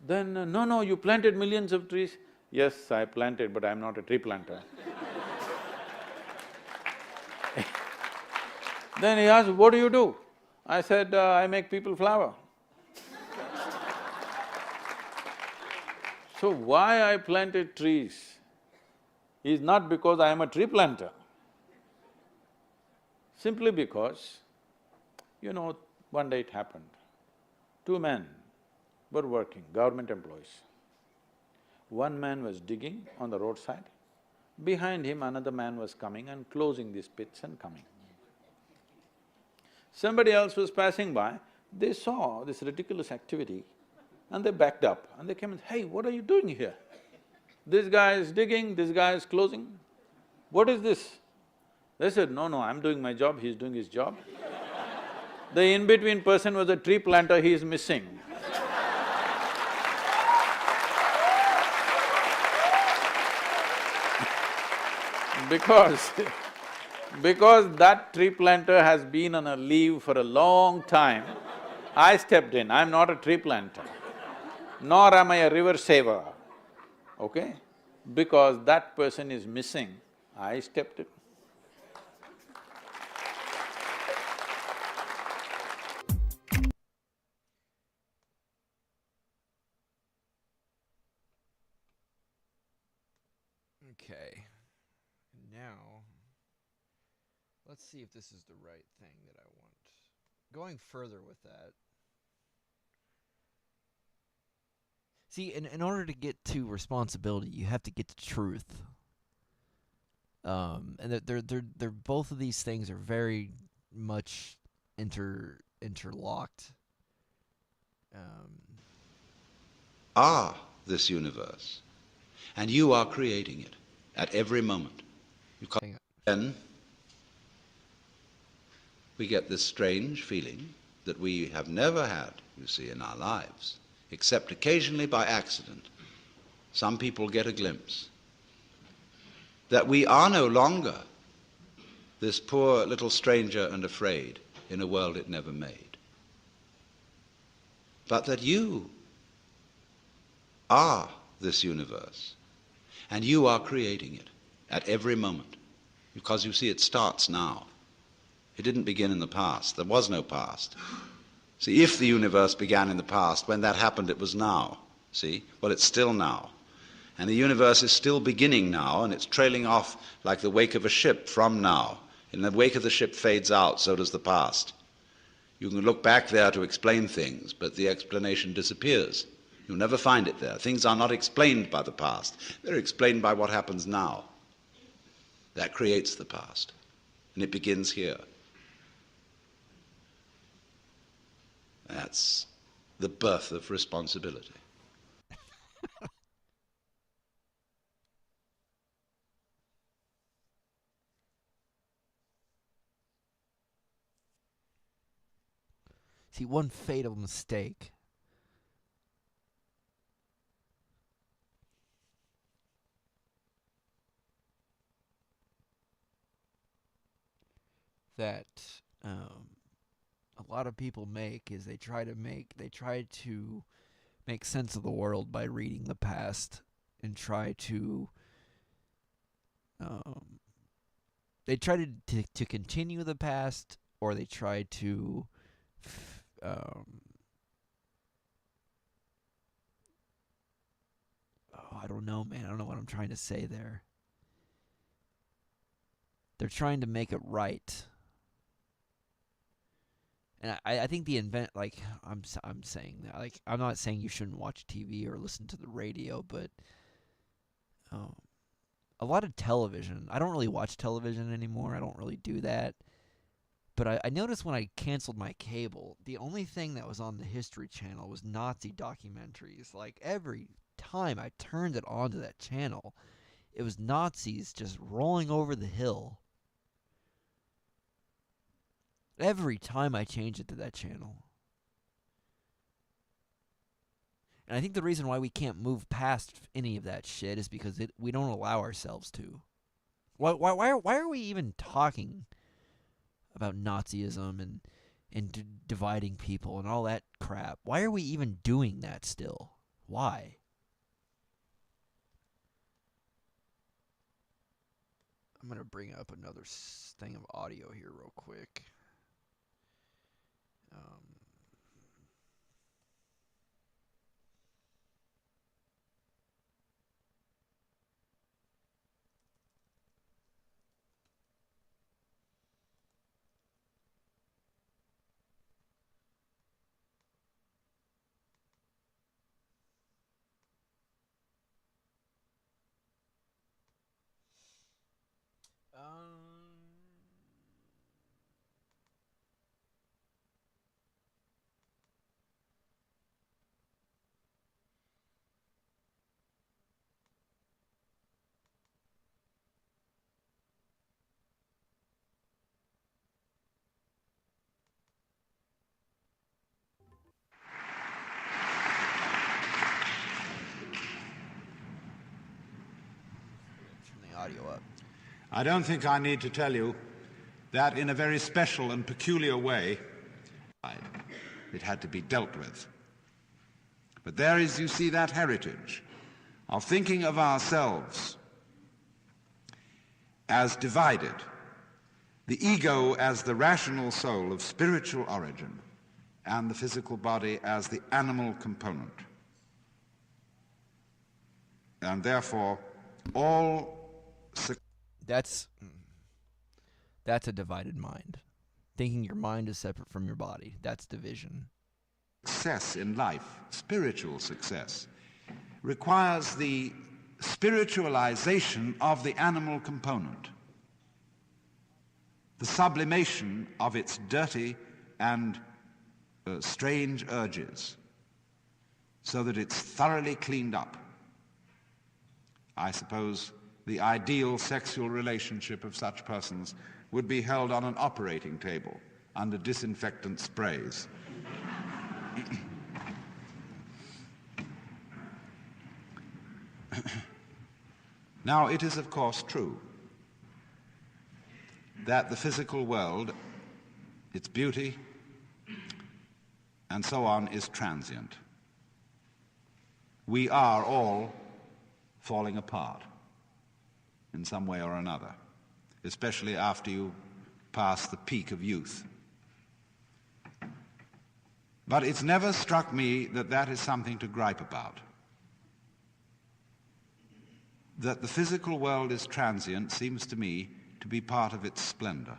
C: Then, no, you planted millions of trees. Yes, I planted, but I'm not a tree planter. Then he asked, "What do you do?" I said, I make people flower. So why I planted trees is not because I am a tree planter, simply because, one day it happened. Two men were working, government employees. One man was digging on the roadside, behind him another man was coming and closing these pits and coming. Somebody else was passing by, they saw this ridiculous activity and they backed up and they came and, "Hey, what are you doing here? This guy is digging, this guy is closing. What is this?" They said, no, I'm doing my job, he's doing his job. The in-between person was a tree planter, he is missing. Because that tree planter has been on a leave for a long time, I stepped in. I'm not a tree planter, nor am I a river saver, okay? Because that person is missing, I stepped in.
A: Okay. Now, let's see if this is the right thing that I want. Going further with that. See, in order to get to responsibility, you have to get to truth. And they're both of these things are very much interlocked.
D: Are this universe, and you are creating it at every moment. Then we get this strange feeling that we have never had, you see, in our lives, except occasionally by accident. Some people get a glimpse that we are no longer this poor little stranger and afraid in a world it never made, but that you are this universe, and you are creating it at every moment, because you see, it starts now. It didn't begin in the past. There was no past. See, if the universe began in the past, when that happened, it was now, see? Well, it's still now. And the universe is still beginning now, and it's trailing off like the wake of a ship from now. In the wake of the ship fades out, so does the past. You can look back there to explain things, but the explanation disappears. You'll never find it there. Things are not explained by the past. They're explained by what happens now. That creates the past, and it begins here. That's the birth of responsibility.
A: See, one fatal mistake that a lot of people make is they try to make sense of the world by reading the past and try to continue the past, or they try to I don't know, man. I don't know what I'm trying to say there. They're trying to make it right. And I think I'm saying that, like, I'm not saying you shouldn't watch TV or listen to the radio, but a lot of television, I don't really watch television anymore. I don't really do that. But I noticed when I canceled my cable, the only thing that was on the History Channel was Nazi documentaries. Like, every time I turned it onto that channel, it was Nazis just rolling over the hill. Every time I changed it to that channel. And I think the reason why we can't move past any of that shit is because we don't allow ourselves to. Why are we even talking about Nazism and dividing people and all that crap? Why are we even doing that still? Why? I'm going to bring up another thing of audio here real quick. Turn the audio up.
E: I don't think I need to tell you that in a very special and peculiar way, it had to be dealt with. But there is, you see, that heritage of thinking of ourselves as divided, the ego as the rational soul of spiritual origin, and the physical body as the animal component. And therefore, all
A: That's a divided mind. Thinking your mind is separate from your body. That's division.
E: success in life, spiritual success, requires the spiritualization of the animal component, the sublimation of its dirty and strange urges, so that it's thoroughly cleaned up. I suppose the ideal sexual relationship of such persons would be held on an operating table under disinfectant sprays. Now, it is of course true that the physical world, its beauty, and so on, is transient. We are all falling apart in some way or another, especially after you pass the peak of youth. But it's never struck me that that is something to gripe about. that the physical world is transient seems to me to be part of its splendor.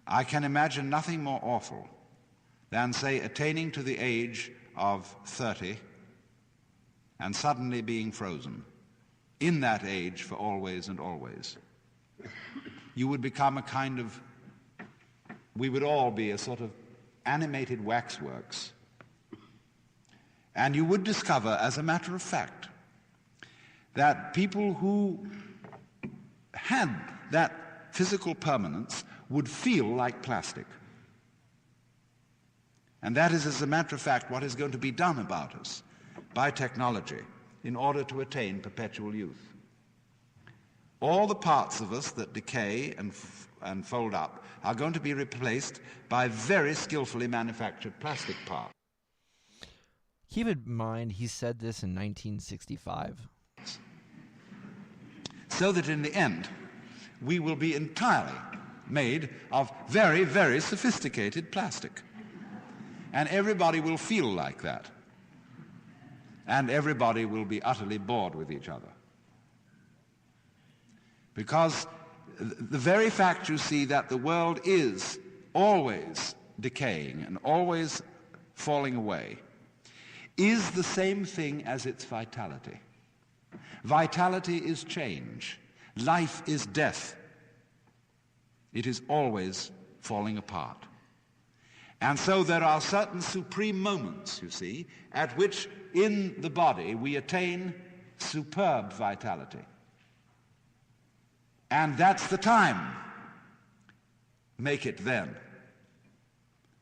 E: I can imagine nothing more awful than, say, attaining to the age of 30 and suddenly being frozen in that age for always and always. You would become a kind of, we would all be a sort of animated waxworks. And you would discover, as a matter of fact, that people who had that physical permanence would feel like plastic. And that is, as a matter of fact, what is going to be done about us by technology in order to attain perpetual youth. All the parts of us that decay and fold up are going to be replaced by very skillfully manufactured plastic parts.
A: Keep in mind, he said this in 1965.
E: So that in the end, we will be entirely made of very, very sophisticated plastic. And everybody will feel like that. And everybody will be utterly bored with each other. Because the very fact, you see, that the world is always decaying and always falling away is the same thing as its vitality. Vitality is change. Life is death. It is always falling apart. And so there are certain supreme moments, you see, at which in the body we attain superb vitality. And that's the time. Make it then.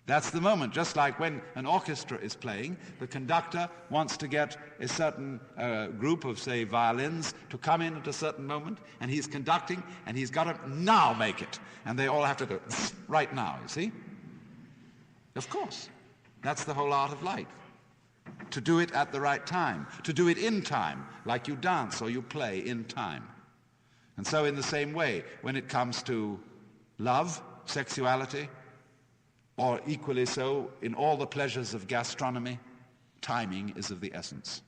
E: That's the moment, just like when an orchestra is playing, the conductor wants to get a certain group of, say, violins to come in at a certain moment, and he's conducting, and he's got to now make it. And they all have to do it right now, you see? Of course. That's the whole art of life. To do it at the right time, to do it in time, like you dance or you play in time. And so in the same way, when it comes to love, sexuality, or equally so in all the pleasures of gastronomy, timing is of the essence.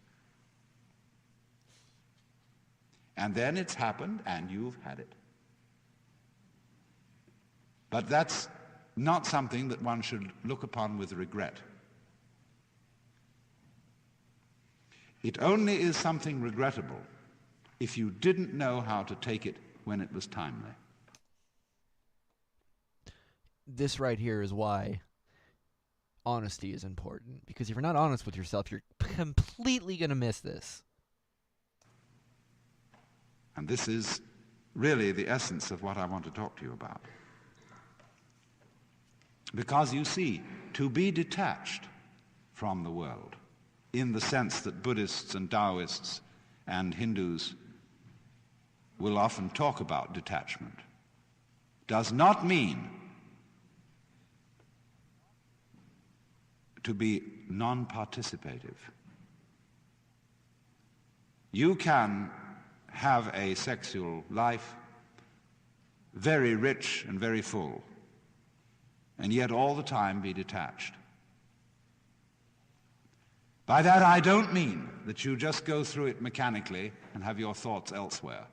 E: And then it's happened and you've had it. But that's not something that one should look upon with regret. It only is something regrettable if you didn't know how to take it when it was timely.
A: This right here is why honesty is important. Because if you're not honest with yourself, you're completely going to miss this.
E: And this is really the essence of what I want to talk to you about. Because you see, to be detached from the world, in the sense that Buddhists and Taoists and Hindus will often talk about detachment, does not mean to be non-participative. You can have a sexual life very rich and very full, and yet all the time be detached. By that I don't mean that you just go through it mechanically and have your thoughts elsewhere.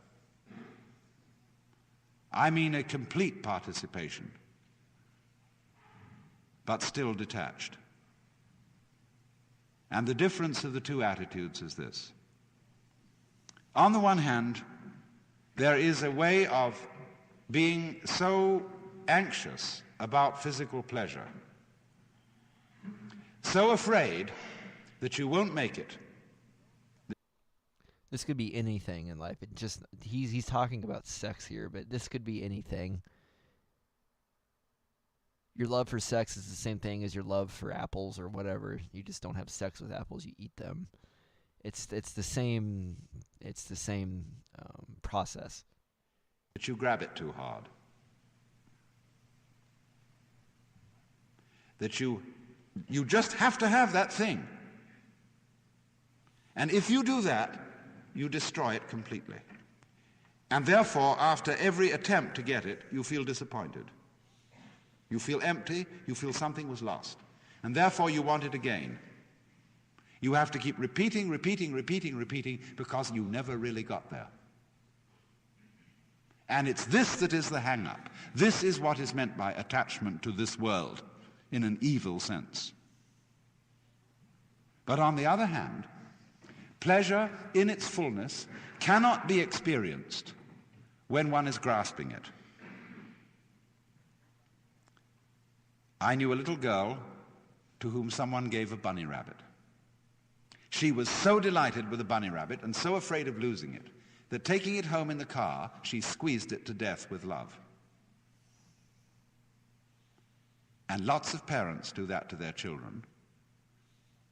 E: I mean a complete participation, but still detached. And the difference of the two attitudes is this. On the one hand, there is a way of being so anxious about physical pleasure, so afraid that you won't make it.
A: This could be anything in life. It just he's talking about sex here, but this could be anything. Your love for sex is the same thing as your love for apples or whatever. You just don't have sex with apples; you eat them. It's the same. It's the same process.
E: That you grab it too hard. That you just have to have that thing. And if you do that, you destroy it completely. And therefore, after every attempt to get it, you feel disappointed. You feel empty, you feel something was lost. And therefore you want it again. You have to keep repeating, because you never really got there. And it's this that is the hang-up. This is what is meant by attachment to this world in an evil sense. But on the other hand, pleasure in its fullness cannot be experienced when one is grasping it. I knew a little girl to whom someone gave a bunny rabbit. She was so delighted with the bunny rabbit and so afraid of losing it that taking it home in the car, she squeezed it to death with love. And lots of parents do that to their children,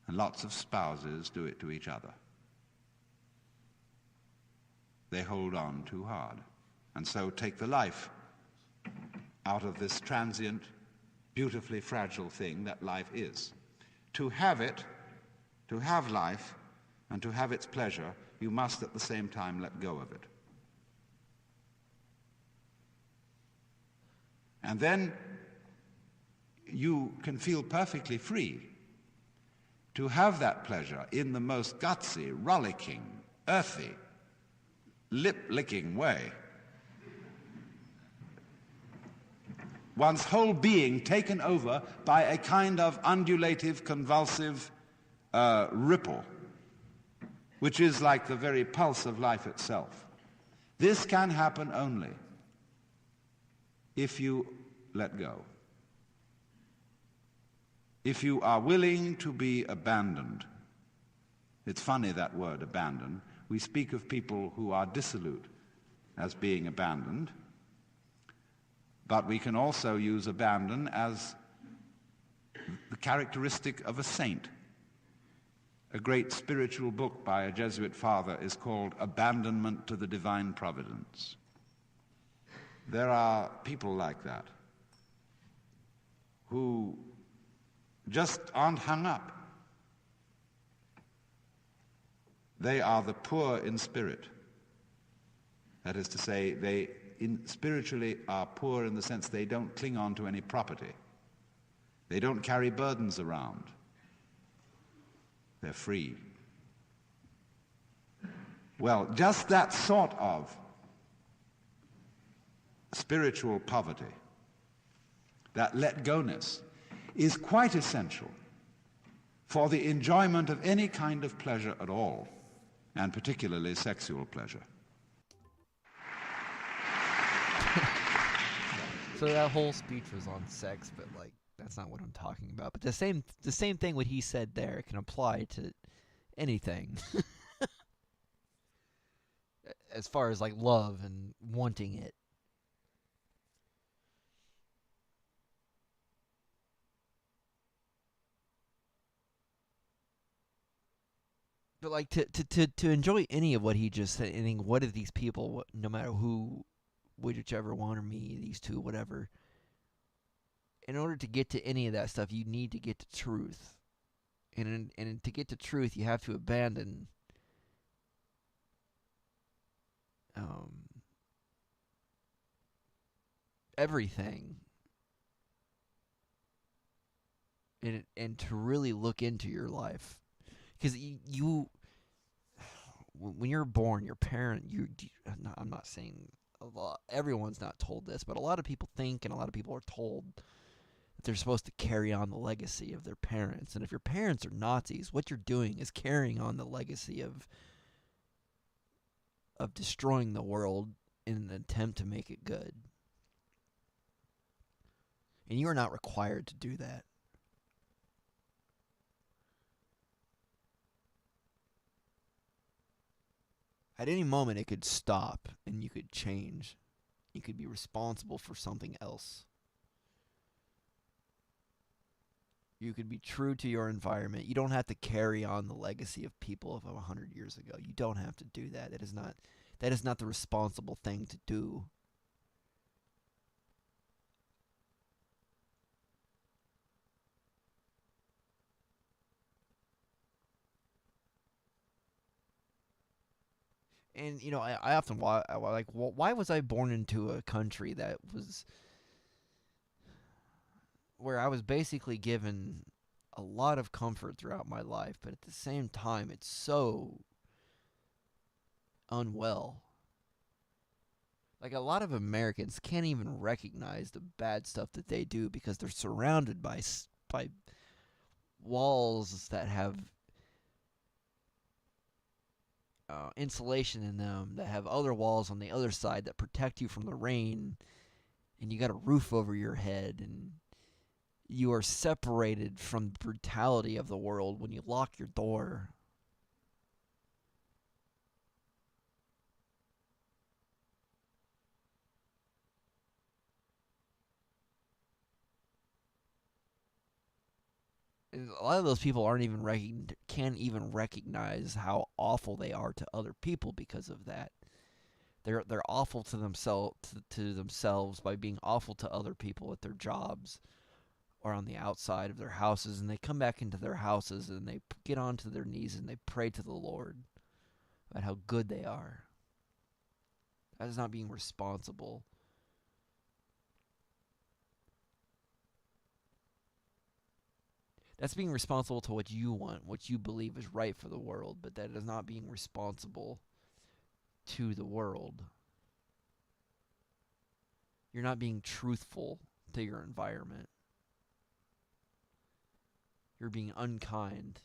E: and lots of spouses do it to each other. They hold on too hard, and so take the life out of this transient, beautifully fragile thing that life is. To have it, to have life, and to have its pleasure, you must at the same time let go of it. And then you can feel perfectly free to have that pleasure in the most gutsy, rollicking, earthy, lip-licking way. One's whole being taken over by a kind of undulative, convulsive ripple, which is like the very pulse of life itself. This can happen only if you let go. If you are willing to be abandoned. It's funny, that word, abandon. We speak of people who are dissolute as being abandoned, but we can also use abandon as the characteristic of a saint. A great spiritual book by a Jesuit father is called Abandonment to the Divine Providence. There are people like that who just aren't hung up. They are the poor in spirit. That is to say, they spiritually are poor in the sense they don't cling on to any property. They don't carry burdens around. They're free. Well, just that sort of spiritual poverty, that let-go-ness, is quite essential for the enjoyment of any kind of pleasure at all, and particularly sexual pleasure.
A: So that whole speech was on sex, but like that's not what I'm talking about. But the same thing what he said there can apply to anything. As far as like love and wanting it. But like to enjoy any of what he just said, any what of these people, no matter who, whichever one or me, these two, whatever. In order to get to any of that stuff, you need to get to truth, and to get to truth, you have to abandon everything, and to really look into your life. Because you, when you're born, your parent, I'm not saying a lot, everyone's not told this, but a lot of people think and a lot of people are told that they're supposed to carry on the legacy of their parents. And if your parents are Nazis, what you're doing is carrying on the legacy of destroying the world in an attempt to make it good. And you are not required to do that. At any moment, it could stop and you could change. You could be responsible for something else. You could be true to your environment. You don't have to carry on the legacy of people of 100 years ago. You don't have to do that. That is not the responsible thing to do. And, you know, I often like, why was I born into a country that was where I was basically given a lot of comfort throughout my life, but at the same time, it's so unwell. Like, a lot of Americans can't even recognize the bad stuff that they do because they're surrounded by walls that have insulation in them, that have other walls on the other side that protect you from the rain, and you got a roof over your head, and you are separated from the brutality of the world when you lock your door. And a lot of those people can't even recognize how awful they are to other people because of that. They're awful to themselves by being awful to other people at their jobs or on the outside of their houses, and they come back into their houses and they get onto their knees and they pray to the Lord about how good they are. That is not being responsible. That's being responsible to what you want, what you believe is right for the world, but that is not being responsible to the world. You're not being truthful to your environment. You're being unkind.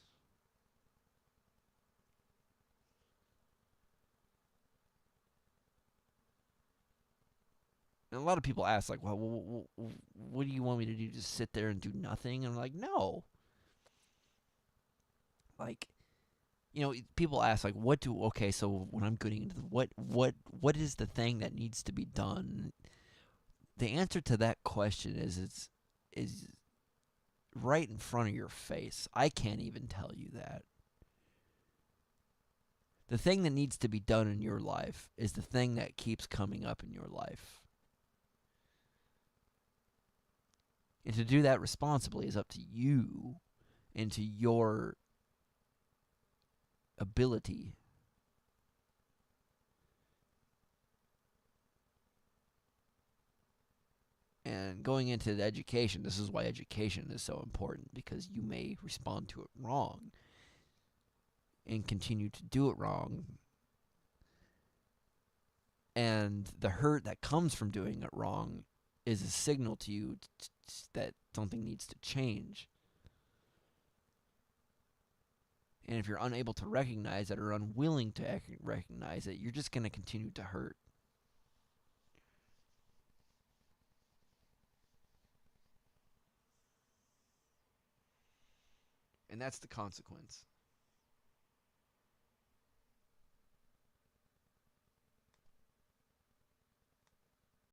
A: And a lot of people ask, like, well, what do you want me to do? Just sit there and do nothing? And I'm like, no. Like, people ask, like, okay, so when I'm getting into what is the thing that needs to be done? The answer to that question is right in front of your face. I can't even tell you that. The thing that needs to be done in your life is the thing that keeps coming up in your life. And to do that responsibly is up to you and to your ability. And going into the education, this is why education is so important, because you may respond to it wrong and continue to do it wrong. And the hurt that comes from doing it wrong is a signal to you that something needs to change. And if you're unable to recognize it or unwilling to recognize it, you're just going to continue to hurt. And that's the consequence.